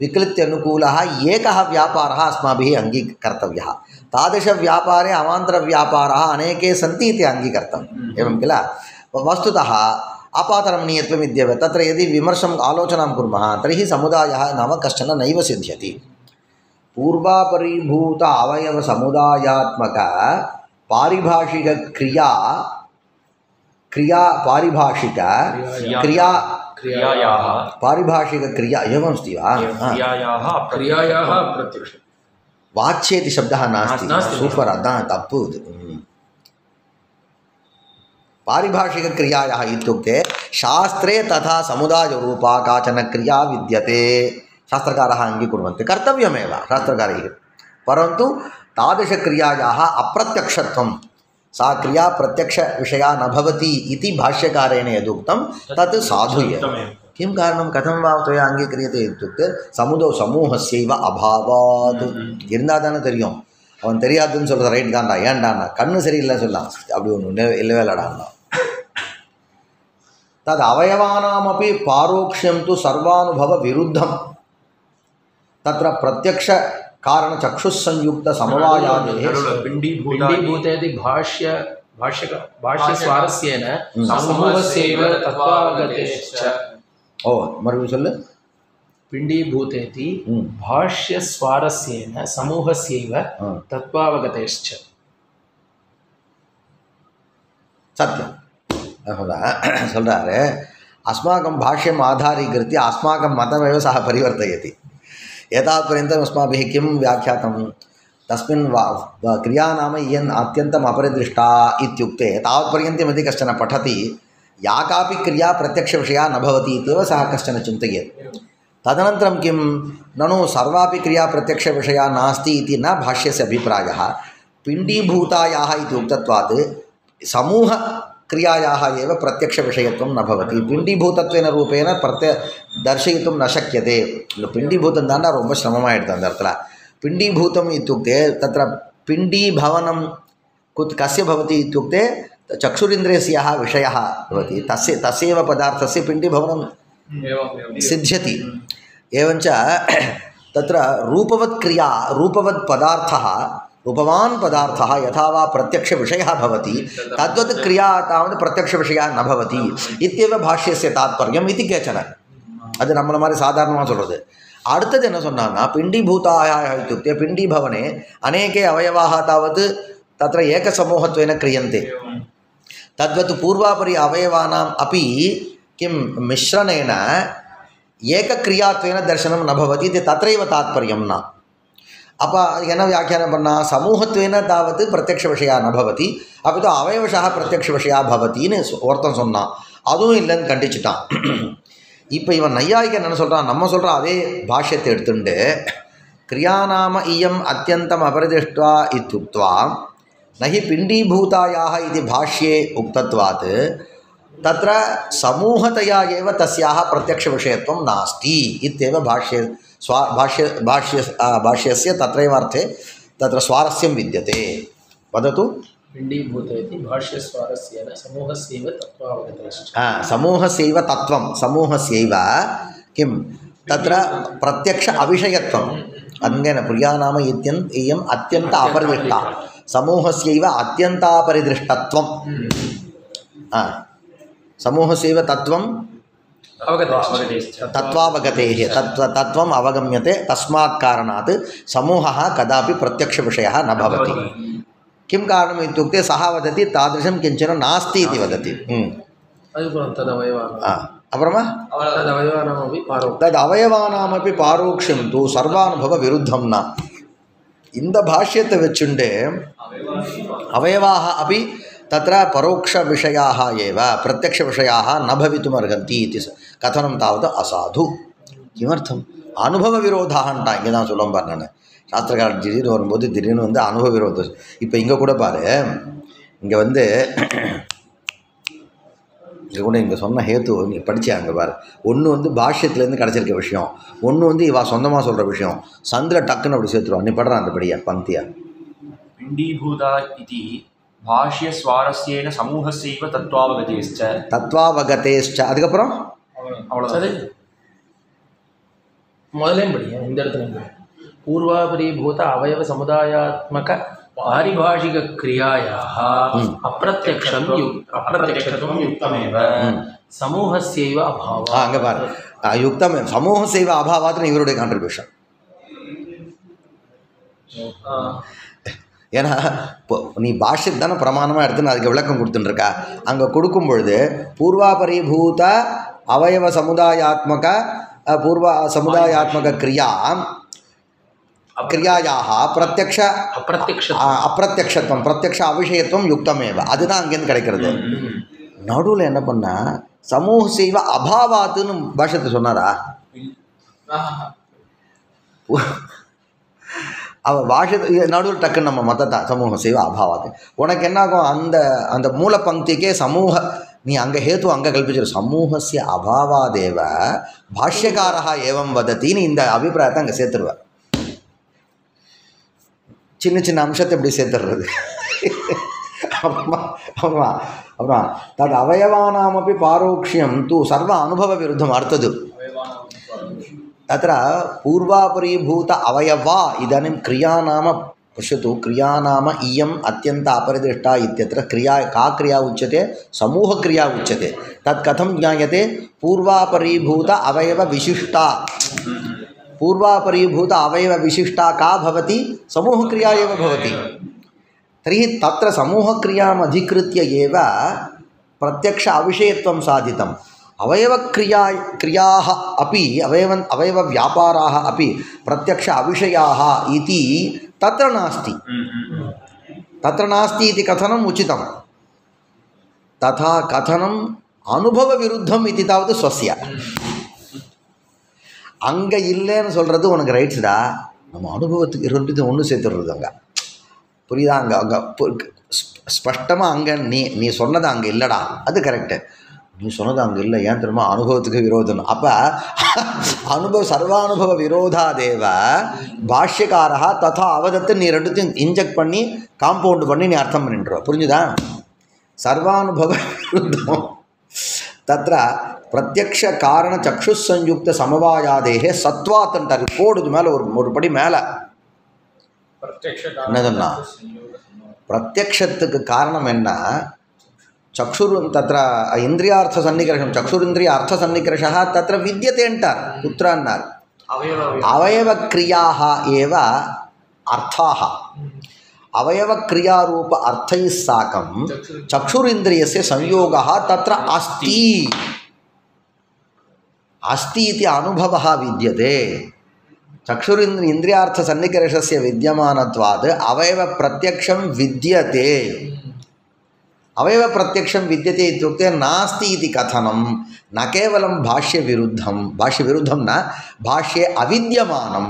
विकृत्यनुकूलः एकः व्यापारः अस्माभिः अङ्गीकर्तव्यः। तादृशव्यापारे अवान्तरव्यापाराः अनेके सन्ति इति अङ्गीकर्तव्यम्। एवं किल? वस्तुतः आपातरमणीयत्वं विद्यते। तत्र यदि विमर्शम् आलोचनां कुर्मः तर्हि समुदायः नाम कश्चन नैव सिद्ध्यति। पूर्वापरीभूत अवयवसमुदायात्मक पारिभाषिकक्रिया पारिभाषिकक्रिया एवमस्ति वा? क्रियायाः प्रत्यक्ष वाच्येति शब्दः नास्ति। सूपर् अदा तप्पु। पारिभाषिकक्रियायाः इत्युक्ते शास्त्रे तथा समुदायरूपा काचन क्रिया विद्यते। शास्त्रकाराः अङ्गीकुर्वन्ति कर्तव्यमेव शास्त्रकारैः। परन्तु तादृशक्रियायाः अप्रत्यक्षत्वं सा क्रिया प्रत्यक्षविषया न भवति इति भाष्यकारेण यदुक्तं तत् साधु एव। किं कारणं कथं वा त्वया अङ्गीक्रियते इत्युक्ते समूहस्यैव अभावात्। இருந்தாதானே தெரியும். அவன் தெரியாதுன்னு சொல்கிற ரைட் தான்டா ஏன்டாண்ணா கண்ணு சரியில்லைன்னு சொல்லலாம். அப்படி ஒன்று இல்லவே இல்லடாண்ணா. तद् अवयवानामपि पारोक्ष्यं तु सर्वानुभवविरुद्धं। तत्र प्रत्यक्षकारणचक्षुस्संयुक्तसमवायादेः पिण्डीभूतेति भाष्यस्वारस्येन समूहस्यैव तत्त्वावगतेश्च। ओ मरुवि सोल्लु। पिण्डीभूतेति भाष्यस्वारस्येन समूहस्यैव तत्त्वावगतेश्च। सत्यं சொல்கிறாரு. अस्माकं भाष्यम् आधारीकृत्य अस्माकं मतमेव सः परिवर्तयति। एतावत्पर्यन्तम् अस्माभिः किं व्याख्यातं तस्मिन् क्रिया नाम इयन् अत्यन्तम् अपरिदृष्टा इत्युक्ते तावत्पर्यन्तं यदि कश्चन पठति या कापि क्रिया प्रत्यक्षविषया न भवति इत्येव सः कश्चन चिन्तयेत्। तदनन्तरं किं ननु सर्वापि क्रिया प्रत्यक्षविषया नास्ति इति न भाष्यस्य अभिप्रायः। पिण्डीभूतायाः इति उक्तत्वात् समूहक्रियायाः एव प्रत्यक्षविषयत्वं न भवति। पिण्डीभूतत्वेन रूपेण दर्शयितुं न शक्यते. पिण्डीभूतं தாண்டா ரொம்ப சிரமமாயிடுது அந்த இடத்துல. पिण्डीभूतम् इत्युक्ते तत्र पिण्डीभवनं कस्य भवति इत्युक्ते चक्षुरिन्द्रियस्य विषयः भवति। तस्यैव पदार्थस्य पिण्डीभवनं सिद्ध्यति। एवञ्च तत्र रूपवत् क्रिया रूपवत् पदार्थः रूपवान् पदार्थः यथा वा प्रत्यक्षविषयः भवति तद्वत् क्रिया तावत् प्रत्यक्षविषया न भवति इत्येव भाष्यस्य तात्पर्यम् इति केचन. அது நம்மள மாதிரி சாதாரணமாக சொல்கிறது. அடுத்தது என்ன சொன்னாங்கன்னா पिण्डीभूताः इत्युक्ते पिण्डीभवने अनेके अवयवाः तावत् तत्र एकसमूहत्वेन क्रियन्ते। तद्वत् पूर्वापरि अवयवानाम् अपि किं मिश्रणेन एकक्रियात्वेन दर्शनं न भवति इति तत्रैव तात्पर्यं न। அப்போ அதுக்கு என்ன வியாக்கியானம் பண்ணால் சமூகத்துவேன தாவது பிரத்யக்ஷ விஷயா ந பவதி அப்போ அவயவஷா பிரத்யக்ஷ விஷயா பவத்தின்னு ஒருத்தன் சொன்னான். அதுவும் இல்லைன்னு கண்டிச்சுட்டான். இப்போ இவன் நையாயிகன் என்ன சொல்கிறான், நம்ம சொல்கிற அதே பாஷ்யத்தை எடுத்துட்டு கிரியாநாம இயம் அத்தியந்தம் அபரிதிஷ்டா இத்யுக்த்வா நஹி பிண்டீபூதாயாக இது பாஷ்யே உக்தத்வாத் தத்ர சமூகतया एव तस्याः प्रत्यक्षविषयत्वं नास्ति इत्येव भाष्यस्य तत्रैव अर्थे तत्र स्वारस्यं विद्यते. वदतु. पिण्डीभूतेति भाष्यस्वारस्येन समूहस्यैव तत्त्वावगतेश्च. समूहस्यैव तत्त्वं समूहस्यैव किं तत्र प्रत्यक्ष अविषयत्वम् अंगेन प्रियानाम इयम् अत्यन्त अपरिदृष्टा समूहस्यैव अत्यन्तापरिदृष्टत्वं समूहस्यैव तत्त्वं तत्त्वावगतेः तत्त्वम् अवगम्यते. तस्मात् कारणात् समूहः कदापि प्रत्यक्षविषयः न भवति. किं कारणम् इत्युक्ते सः वदति तादृशं किञ्चन नास्ति इति वदति. तदवयवानामपि पारोक्ष्यं तु सर्वानुभवविरुद्धं न. இந்த பாஷ்யத்தை வச்சுண்டு அவயவாः अपि तत्र परोक्षविषयाः एव प्रत्यक्षविषयाः न भवितुम् अर्हन्ति इति कथनं तावत् असाधु. किमर्थम् अनुभवविरोधान्टा இங்கே தான் சொல்ல பாரு. நான் சாஸ்திரக்காரன் திடீர்னு வரும்போது திடீர்னு வந்து அனுபவ விரோதம். இப்போ இங்கே கூட பாரு, இங்கே வந்து இங்கே கூட இங்கே சொன்ன ஹேத்து நீ படித்தாங்க பாரு. ஒன்று வந்து பாஷ்யத்துலேருந்து கிடச்சிருக்க விஷயம், ஒன்று வந்து இவா சொந்தமாக சொல்கிற விஷயம். சந்தில் டக்குன்னு அப்படி சேர்த்துருவான். நீ படுறான் அந்த படியா பங்கியா. பிண்டீபூதா இதி भाष्य स्वारस्येन समूहस्यैव तत्त्वावगतेश्च அதுக்கப்புறம் முதலே படிங்க. இந்த இடத்துல पूर्वापरीभूत अवयव समुदायात्मक पारिभाषिक क्रियायाः अप्रत्यक्षत्वं युक्तमेव समूहस्यैव अभावात्. அங்கே பாரு, யுக்தம் சமூகஸ்யைவ அபாவாத்னு இவருடைய கான்ட்ரிபியூஷன். ஏன்னா இப்போ நீ பாஷ்யத்து தானே பிரமாணமாக எடுத்துன்னு அதுக்கு விளக்கம் கொடுத்துட்டுருக்கா. அங்கே கொடுக்கும் பொழுது பூர்வாபரிபூத அவயவ சமுதாயாத்மக கிரியாயாக அப்பிரத்யக்ஷத்துவம் பிரத்யக்ஷ அவிஷயத்துவம் யுக்தமேவ அதுதான் அங்கேருந்து கிடைக்கிறது. நடுவில் என்ன பண்ணா சமூக செய்வ அபாவாத்துன்னு பாஷ்யத்தை சொன்னாரா? அவள் பாஷ்யத்தை நடுவில் டக்குன்னு நம்ம மொத்தத்தை சமூக செய்வ அபாவாத்து. உனக்கு என்னாகும், அந்த அந்த மூல பங்கிக்கே சமூக நீ அங்கே ஹேத்து அங்கே கல்பிச்சிரு. சமூகஸ்ய அபாவாதேவ பாஷ்யக்காரா ஏவம் வதத்தின்னு இந்த அபிப்பிராயத்தை அங்கே சேர்த்துருவேன். சின்ன சின்ன அம்சத்தை எப்படி சேர்த்துடுறது. அப்புறம் தட் அவயவானாமப்பி பாரோக்ஷ்யம் தூ சர்வ அனுபவ விருத்தம். அடுத்தது तत्र पूर्वापरीभूत अवयवा इदानीं क्रिया नाम पश्यतु. क्रिया नाम इयम् अत्यन्त अपरिदृष्टा इत्यत्र क्रिया का क्रिया उच्यते? समूहक्रिया उच्यते. तत् कथं ज्ञायते? पूर्वापरीभूत अवयवविशिष्टा. पूर्वापरीभूत अवयवविशिष्टा का भवति? समूहक्रिया एव भवति. तर्हि तत्र समूहक्रियाम् अधिकृत्य एव प्रत्यक्ष अविषयत्वं साधितम्. अवयवक्रियाः अपि अवयवव्यापाराः अपि प्रत्यक्ष अविषयाः इति तत्र नास्ति इति कथनम् उचितं. तथा कथनम् अनुभवविरुद्धम् इति तावत् स्वस्य. அங்கே இல்லைன்னு சொல்கிறது உனக்கு ரைட்ஸ்டா. நம்ம அனுபவத்துக்கு ரெண்டு ஒன்று சேர்த்துடுறது அங்கே புரியுதா? அங்கே ஸ்பஷ்டமாக அங்கே நீ சொன்னது அங்கே இல்லைடா, அது கரெக்டு. நீ சொன்னது அங்கே இல்லை, ஏன் தெரியுமா? அனுபவத்துக்கு விரோதம். அப்போ சர்வானுபவ விரோதாதேவ பாஷ்யக்காரா ததா அவதத்து நீ ரெண்டுத்தையும் இன்ஜெக்ட் பண்ணி காம்பவுண்ட் பண்ணி நீ அர்த்தம் பண்ணிட்டுருவ. புரிஞ்சுதா? சர்வானுபவ விருத்தம் தத்ர பிரத்யக்ஷ காரண சக்ஷுசஞ்யுக்த சமவாயாதேகே சத்வாத்தன்ட்டார். போடுது மேலே ஒரு படி மேலே என்னதுன்னா பிரத்யக்ஷத்துக்கு காரணம் என்ன? चक्षुरु तत्र इंद्रियार्थ सन्निकर्षं चक्षुरिंद्रिय अर्थ सन्निकर्षः तत्र विद्यते अंटार कुत्र अन्नार अवयव क्रियाः एव अर्थाः. अवयव क्रिया रूप अर्थैः साकं चक्षुरिंद्रियस्य संयोगः तत्र अस्ति इति अनुभवः विद्यते. इन्द्रियार्थसन्निकर्षस्य विद्यमानत्वात् अवयवप्रत्यक्षं विद्यते अवयवप्रत्यक्षं विद्यते इत्युक्ते नास्ति इति कथनं न केवलं भाष्यविरुद्धं न भाष्ये अविद्यमानं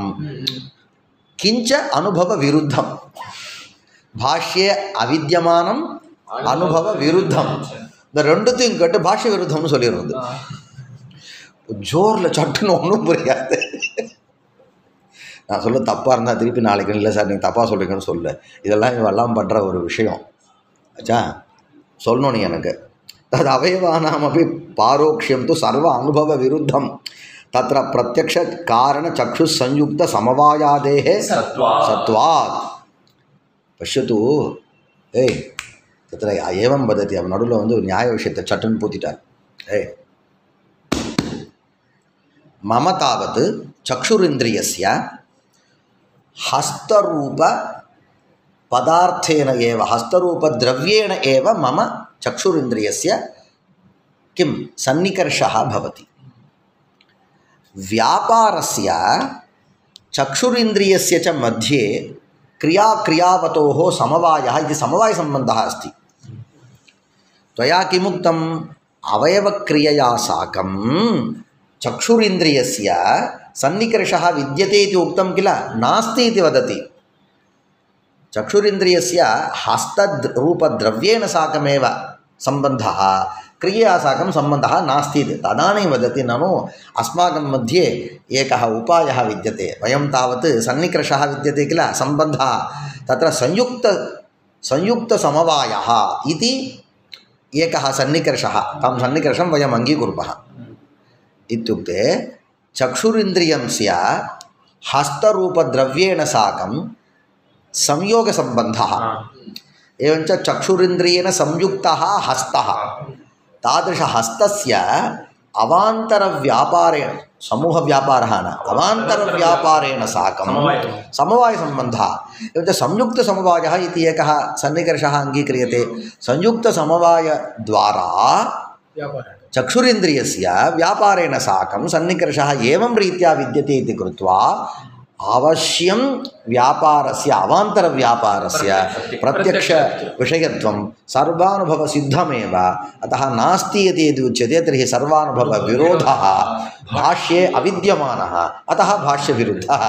किञ्च अनुभवविरुद्धं भाष्ये अविद्यमानं अनुभवविरुद्धं இந்த ரெண்டுத்தையும் கேட்டு பாஷ்ய விருத்தம்னு சொல்லிடுறது ஜோரில் சட்டுன்னு ஒன்றும் புரியாது. நான் சொல்ல தப்பாக இருந்தால் திருப்பி நாளைக்கு இல்லை சார் நீங்கள் தப்பாக சொல்கிறீங்கன்னு சொல்ல, இதெல்லாம் இவெல்லாம் பண்ணுற ஒரு விஷயம் ஆச்சா சொல்லணும் நீ எனக்கு. தது அவயவானாமப்பி பாரோக்ஷியம் து சர்வ அனுபவ விருத்தம் தத்ர பிரத்யக்ஷ காரண சக்ஷு சயுக்த சமவாயாதேः சத்வாத் பஷ்யத்து ஏய் தத்ர ஏவம் வதத்தி. அவன் நடுவில் வந்து ஒரு நியாய விஷயத்தை சட்டுன்னு பூத்திட்டார். ஏய் மம தாவத் சக்ஷுரிந்திரியஸ்ய ஹஸ்தரூப பதார்த்தேன ஏவ ஹஸ்தரூப திரவ்யேண ஏவ மம चक्षुरिन्द्रियस्य किं सन्निकर्षः भवति. व्यापारस्य चक्षुरिन्द्रियस्य च मध्ये क्रियाक्रियावतोः समवायः इति समवायसम्बन्धः अस्ति. त्वया किमुक्तम् अवयवक्रियया साकं चक्षुरिन्द्रियस्य सन्निकर्षः विद्यते इति उक्तं किल, नास्ति इति वदति. चक्षुरिन्द्रियस्य हस्तरूपद्रव्येण साकमेव सम्बन्धः क्रियया साकं सम्बन्धः नास्ति इति तदानीं वदति. ननु अस्माकं मध्ये एकः उपायः विद्यते. वयं तावत् सन्निकर्षः विद्यते किल सम्बन्धः, तत्र संयुक्तसमवायः इति एकः सन्निकर्षः, तं सन्निकर्षं वयम् अङ्गीकुर्मः. इत्युक्ते चक्षुरिन्द्रियस्य हस्तरूपद्रव्येण साकं संयोगसम्बन्धः एवञ्च चक्षुरिन्द्रियेण संयुक्तः हस्तः, तादृशहस्तस्य अवान्तरव्यापारेण समूहव्यापारः न अवान्तरव्यापारेण साकं समवायसम्बन्धः एवञ्च संयुक्तसमवायः इति एकः सन्निकर्षः अङ्गीक्रियते. संयुक्तसमवायद्वारा चक्षुरिन्द्रियस्य व्यापारेण साकं सन्निकर्षः एवं रीत्या विद्यते इति कृत्वा अवश्यं व्यापारस्य अवान्तरव्यापारस्य प्रत्यक्षविषयत्वं सर्वानुभवसिद्धमेव. अतः नास्ति यदि उच्यते तर्हि सर्वानुभवविरोधः भाष्ये अविद्यमानः, अतः भाष्यविरुद्धः.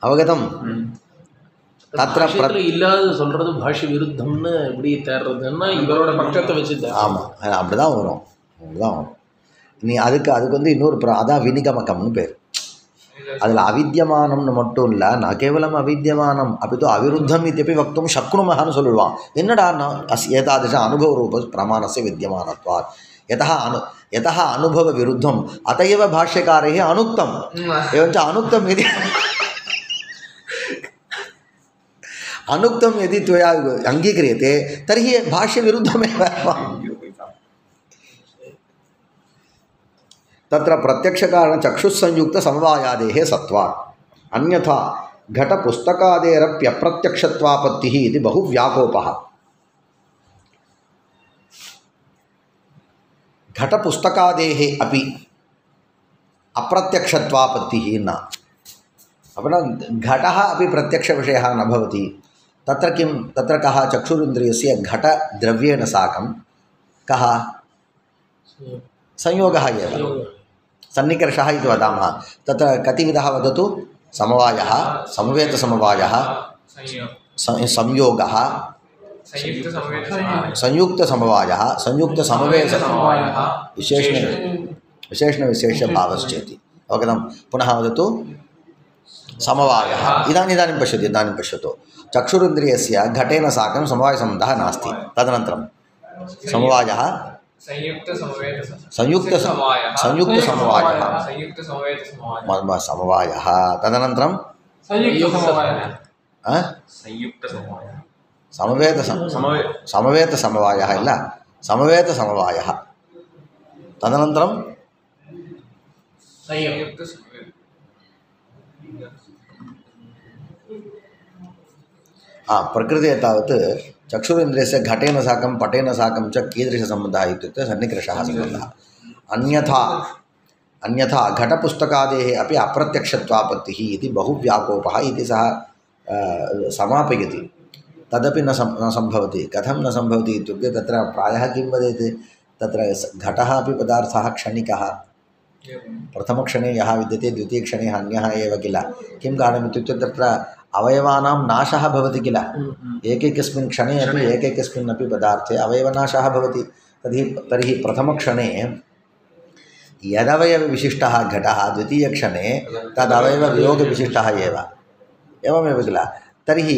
अवगतं? तत्र இல்லாத சொல்றது பாஷ்ய விருத்தம்னு எப்படி தேர்றதுன்னா இவரோட பட்சத்தை வச்சுதான். ஆமாம், அப்படிதான் வரும். நீ அதுக்கு வந்து இன்னொரு அதான் வினிகமக்கம்னு பேர். அதில் அவித்தியமானம்னு மட்டும் இல்லை, நான் கேவலம் அவித்தியமானம் அப்படி அவிருத்தம் இत्यपि वक्तुं शक्नुमःன்னு சொல்லுவான். என்னடா ஏதாदृश अनुभवरूप प्रमाणस्य विद्यमानत्वात् यतः अनुभवविरुद्धम् अत एव भाष्यकारैः अनुक्तम् एवञ्च अनुक्तं यदि त्वया अङ्गीक्रियते तर्हि भाष्यविरुद्धमेव. तत्र प्रत्यक्षकारणचक्षुस्संयुक्तसमवायादेः सत्वात् अन्यथा घटपुस्तकादेरप्यप्रत्यक्षत्वापत्तिः इति बहु व्याकोपः. घटपुस्तकादेः अपि अप्रत्यक्षत्वापत्तिः न. घटः अपि प्रत्यक्षविषयः न भवति. तत्र किं तत्र कः चक्षुरिन्द्रियस्य घटद्रव्येण साकं कः संयोगः एव सन्निकर्षः इति वदामः. तत्र कतिविधः वदतु? समवायः, समवेतसमवायः, संयोगः, संयुक्तसमवायः, संयुक्तसमवेतसमवायः, विशेषणविशेषभावश्चेति. अवगतं? पुनः वदतु समवायः. इदानीं पश्यतु. चक्षुरिन्द्रियस्य घटेन साकं समवायसम्बन्धः नास्ति. तदनन्तरं समवायः समवायः तदनन्तरं समवेतसमवायः इल्ल समवेतसमवायः तदनन्तरं प्रकृते तावत् चक्षुरिन्द्रियस्य घटेन साकं पटेन साकं च कीदृशसम्बन्धः इत्युक्ते सन्निकर्षः सम्बन्धः. अन्यथा अन्यथा घटपुस्तकादेः अपि अप्रत्यक्षत्वापत्तिः इति बहुव्याकोपः इति सः समापयति। तदपि न सम्भवति। कथं न सम्भवति इत्युक्ते तत्र प्रायः किं वदेत्, तत्र घटः अपि पदार्थः क्षणिकः। प्रथमक्षणे यः विद्यते द्वितीयक्षणे अन्यः एव किल। किं कारणम् इत्युक्ते तत्र अवयवानां नाशः भवति किल। एकैकस्मिन् क्षणे अपि एकैकस्मिन् अपि पदार्थे अवयवनाशः भवति। तर्हि प्रथमक्षणे यदवयवविशिष्टः घटः द्वितीयक्षणे तदवयववियोगविशिष्टः एवमेव किल। तर्हि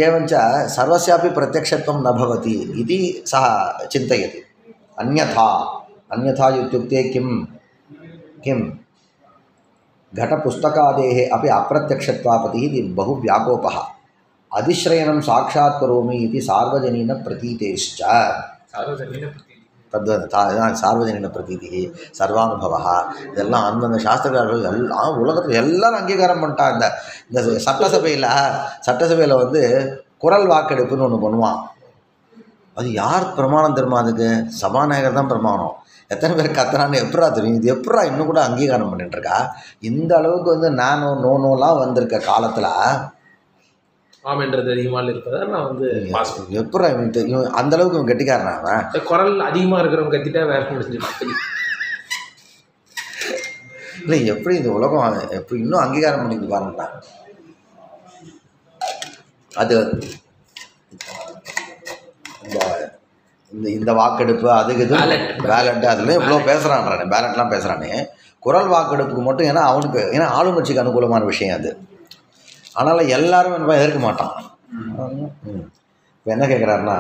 एवञ्च सर्वस्यापि प्रत्यक्षत्वं न भवति इति सः चिन्तयति। अन्यथा इत्युक्ते किं घटपुस्तकादेः अपि अप्रत्यक्षत्वापतिः इति बहु व्याकोपः। अधिश्रयणं साक्षात् करोमि इति सार्वजनीनप्रतीतेश्च சார்வஜனின சர்வானுபவா இதெல்லாம் அந்தந்த சாஸ்திரக்காரர்கள் எல்லாம் உலகத்தில் எல்லாரும் அங்கீகாரம் பண்ணிட்டாங்க. இந்த சட்டசபையில் வந்து குரல் வாக்கெடுப்புன்னு ஒன்று பண்ணுவான். அது யார் பிரமாணம் தெரியுமா? அதுக்கு சபாநாயகர் தான் பிரமாணம். எத்தனை பேர் கத்துறான்னு எப்படா தெரியும்? இது எப்படா இன்னும் கூட அங்கீகாரம் பண்ணிட்டுருக்கா? இந்த அளவுக்கு வந்து நானோ நோனோலாம் வந்திருக்க காலத்தில் ஆமென்றது அதிகமாக இருப்பதா நான் வந்து எப்படா அந்த அளவுக்கு இவன் கெட்டிக்காரனா? குரல் அதிகமாக இருக்கிறவங்க கத்திட்டா வேற முடிஞ்சு இல்லை, எப்படி இந்த உலகம் எப்படி இன்னும் அங்கீகாரம் பண்ணிட்டு பாருங்களா? அது இந்த வாக்கெடுப்பு அதுக்கு இது பேலட்டு அதுலேயும் இவ்வளோ பேசுகிறான், பேலட்லாம் பேசுகிறானே. குரல் வாக்கெடுப்புக்கு மட்டும் ஏன்னா ஆளுங்கட்சிக்கு அனுகூலமான விஷயம் அது. அதனால் எல்லாரும் எதிர்க்க மாட்டான். இப்போ என்ன கேட்குறாருன்னா,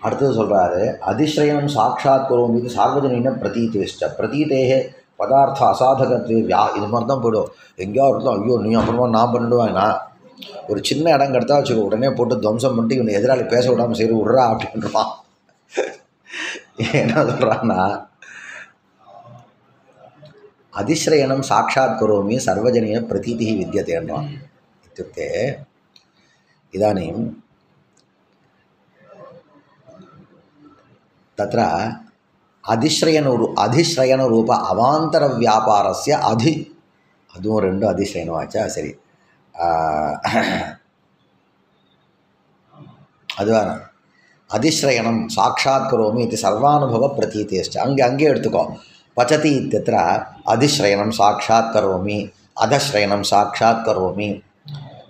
அடுத்தது சொல்கிறாரு, அதிஸ்ரயணம் சாட்சாத் கரோமி இது சார்வஜனீன பிரதீதேஷ்ட பிரதீதேகே பதார்த்த அசாதகத்வே இது மாதிரி தான் போய்டும். எங்கேயோ இருந்தால் ஐயோ நீ அப்புறமா நான் பண்ணிடுவேன்னா ஒரு சின்ன இடம் கிடத்தா வச்சுக்கோ, உடனே போட்டு துவம்சம் பண்ணிட்டு இவனை எதிராளி பேச விடாமல் சரி விட்றா அப்படின்றான். என்ன சொல்கிறான்னா, அதிஸ்ரயணம் சாட்சாத் கரோமி சர்வஜனீன பிரதீதிः विद्यते என்றான். इत्युक्ते इदानीं तत्र अधिश्रयणरूप अवान्तरव्यापारस्य அதுவும் ரெண்டும் அதிஸ்ரயணம் ஆச்சா? சரி, அதுவான அதிஸ்ரயணம் சாட்சாத் கரோமி இது சர்வானுபவ பிரதீதேஷ்ட அங்கே எடுத்துக்கோ. पचति इत्यत्र अधिश्रयणं साक्षात् करोमि, अधश्रयणं साक्षात् करोमि,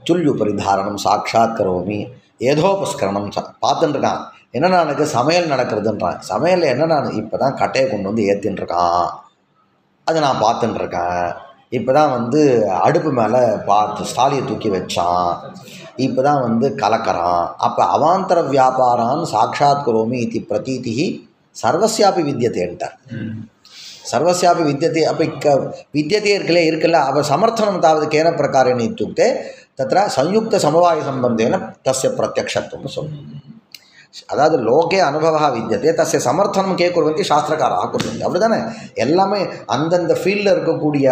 चुल्युपरिधारणं साक्षात् करोमि, ஏதோபஸ்கரணம் பார்த்துட்டுருக்கான். என்னென்னா எனக்கு சமையல் நடக்கிறதுன்றான். சமையலில் என்னென்னா இப்போ தான் கட்டையை கொண்டு வந்து ஏற்றின்ட்டுருக்கான், அதை நான் பார்த்துட்டுருக்கேன். இப்போ தான் வந்து அடுப்பு மேலே ஸ்டாலியை தூக்கி வச்சான், இப்போ தான் வந்து கலக்கிறான். அப்போ அவாந்தர வியாபாரான் சாட்சாத் கரோமி இது பிரதீதிः சர்வஸ்யாபி வித்யதேன்ட்டார். सर्वस्यापि विद्यते अपि विद्यते இருக்கல அவ समर्थनं तावत् केन प्रकारेण इत्युक्ते तत्र संयुक्तसमवायसम्बन्धेन तस्य प्रत्यक्षत्वं அதாவது லோகே அனுபவः வித்யते तस्य समर्थनं के कुर्वन्ति शास्त्रकाराः कुर्वन्ति. அப்படிதானே எல்லாமே அந்தந்த ஃபீல்டில் இருக்கக்கூடிய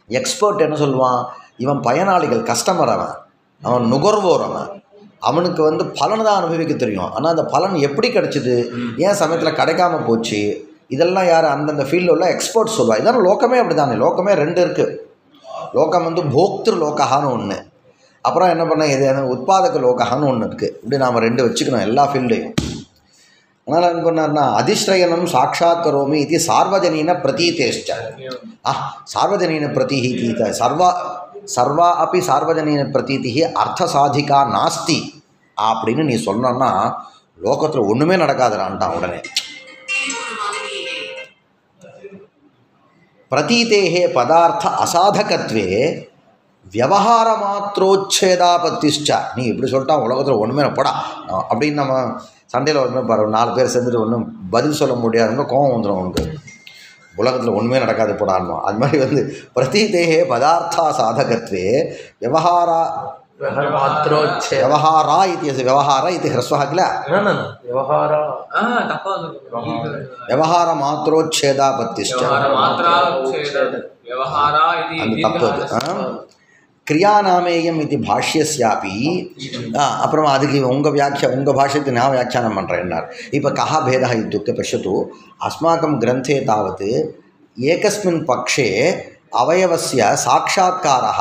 எக்ஸ்பர்ட் என்ன சொல்லுவான், இவன் பயனாளிகள் கஸ்டமர், அவன் நுகர்வோர், அவனுக்கு வந்து பலன் தான் அனுபவிக்க தெரியும். ஆனால் அந்த பலன் எப்படி கிடைச்சிது, ஏன் சமயத்தில் கிடைக்காம போச்சு, இதெல்லாம் யார் அந்தந்த ஃபீல்டில் உள்ள எக்ஸ்பர்ட்ஸ் சொல்லுவாள். இதெல்லாம் லோக்கமே அப்படி தானே. லோக்கமே ரெண்டு இருக்குது. லோகம் வந்து போக்திரு லோகான்னு ஒன்று, அப்புறம் என்ன பண்ண இது உத்பாதக லோகான்னு ஒன்று இருக்குது. இப்படி நாம் ரெண்டு வச்சுக்கணும் எல்லா ஃபீல்டையும். அதனால் என்ன பண்ணார்னா, அதிஸ்ரயணம் சாட்சாத் கரோமி இது சார்வஜனீன பிரதீதேஷ்ட சார்வஜனீன பிரதீதி சர்வா அப்படி சார்வஜனீன பிரதீதி அர்த்தசாதிகா நாஸ்தி அப்படின்னு நீ சொன்னா லோகத்தில் ஒன்றுமே நடக்காதுடான்ட்டான் உடனே. பிரதீதேஹே பதார்த்த அசாதகத்வே வியவஹார மாத்திரோச்சேதாபத்திஷ்ட. நீ இப்படி சொல்லிட்டான் உலகத்தில் ஒன்றுமே போடா அப்படின்னு நம்ம சண்டையில் ஒன்றுமே பாரு, 4 பேர் சேர்ந்துட்டு ஒன்றும் பதில் சொல்ல முடியாதுங்க, கோபம் வந்துடும் உனக்கு. உலகத்தில் ஒன்றுமே நடக்காது போடான்னு. அது மாதிரி வந்து பிரதீதேஹே பதார்த்தா சாதகத்வே வியவஹாரா இது விவகார இது ஹ்ரஸ்வः किल व्यवहार मात्रोच्छेदापत्तिश्च क्रियानामेयम् इति भाष्यस्यापि அப்புறம் அதுக்கு உங்கள் பாஷ்யத்தை நான் வியாக்கியானம் பண்ணுறேன்னார். இப்போ கः भेदः इत्युक्ते पश्यतु अस्माकं ग्रन्थे तावत् एकस्मिन् पक्षे अवयवस्य साक्षात्कारः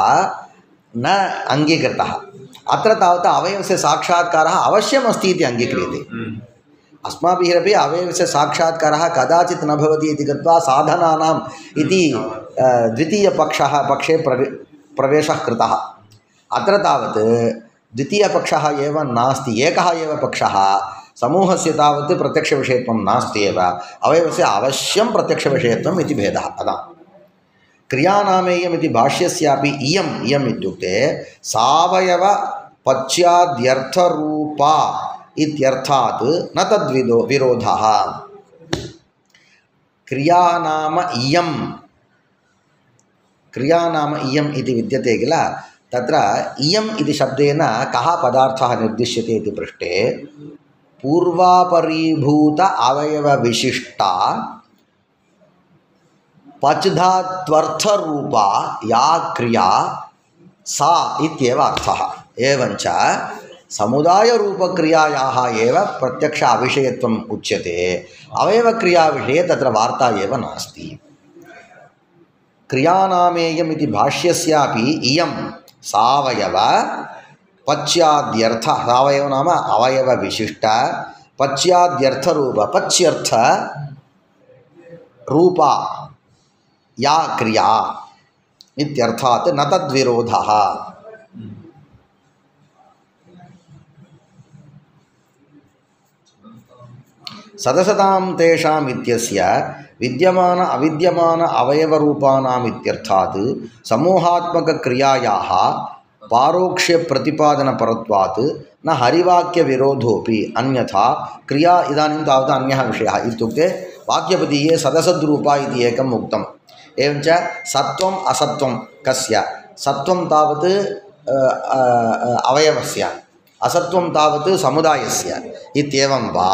न अङ्गीकृतः अत्र तावत् अवयवस्य साक्षात्कारः अवश्यम् अस्ति इति अङ्गीक्रियते अस्माभिरपि अवयवस्य साक्षात्कारः कदाचित् न भवति इति कृत्वा साधनानाम् इति द्वितीयपक्षे प्रवेशः कृतः अत्र तावत् द्वितीयपक्षः एव नास्ति एकः एव पक्षः समूहस्य तावत् प्रत्यक्षविषयत्वं नास्ति एव अवयवस्य अवश्यं प्रत्यक्षविषयत्वम् इति भेदः अदा क्रियानामेयम् इति भाष्यस्यापि इयम् इत्युक्ते सावयव पच्याद्यर्थरूपा इत्यर्थात् न तद्विरोधः क्रियानाम इयम् इति विद्यते किल तत्र इयम् इति शब्देन कः पदार्थः निर्दिश्यते इति पृष्टे पूर्वापरीभूत अवयवविशिष्टा पचधात्वर्थरूपा या क्रिया सा इत्येव अर्थः एवञ्च समुदायरूपक्रियायाः एव प्रत्यक्ष अविषयत्वम् उच्यते अवयवक्रियाविषये तत्र वार्ता एव नास्ति क्रियानामेयम् इति भाष्यस्यापि इयं सावयव पच्याद्यर्थ सावयव नाम अवयवविशिष्ट पच्याद्यर्थरूप पच्यर्थ रूपा या क्रिया इत्यर्थात् न तद्विरोधः सदसतां तेषाम् इत्यस्य विद्यमान अविद्यमान अवयवरूपाणाम् इत्यर्थात् समूहात्मकक्रियायाः पारोक्ष्यप्रतिपादनपरत्वात् न हरिवाक्यविरोधोऽपि अन्यथा क्रिया इदानीं तावत् अन्यः विषयः इत्युक्ते वाक्यपदीये सदसद्रूपा इति एकम् उक्तम् एवञ्च सत्त्वम् असत्त्वं कस्य सत्त्वं तावत् अवयवस्य असत्त्वं तावत् समुदायस्य इत्येवं वा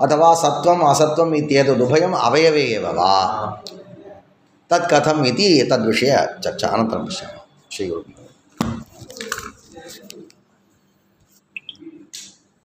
अथवा सत्त्वम् असत्त्वम् इत्येतदुभयम् अवयवे एव वा तत् कथम् इति तद्विषये चर्चा अनन्तरं पश्यामः श्रीगुरुभ्यो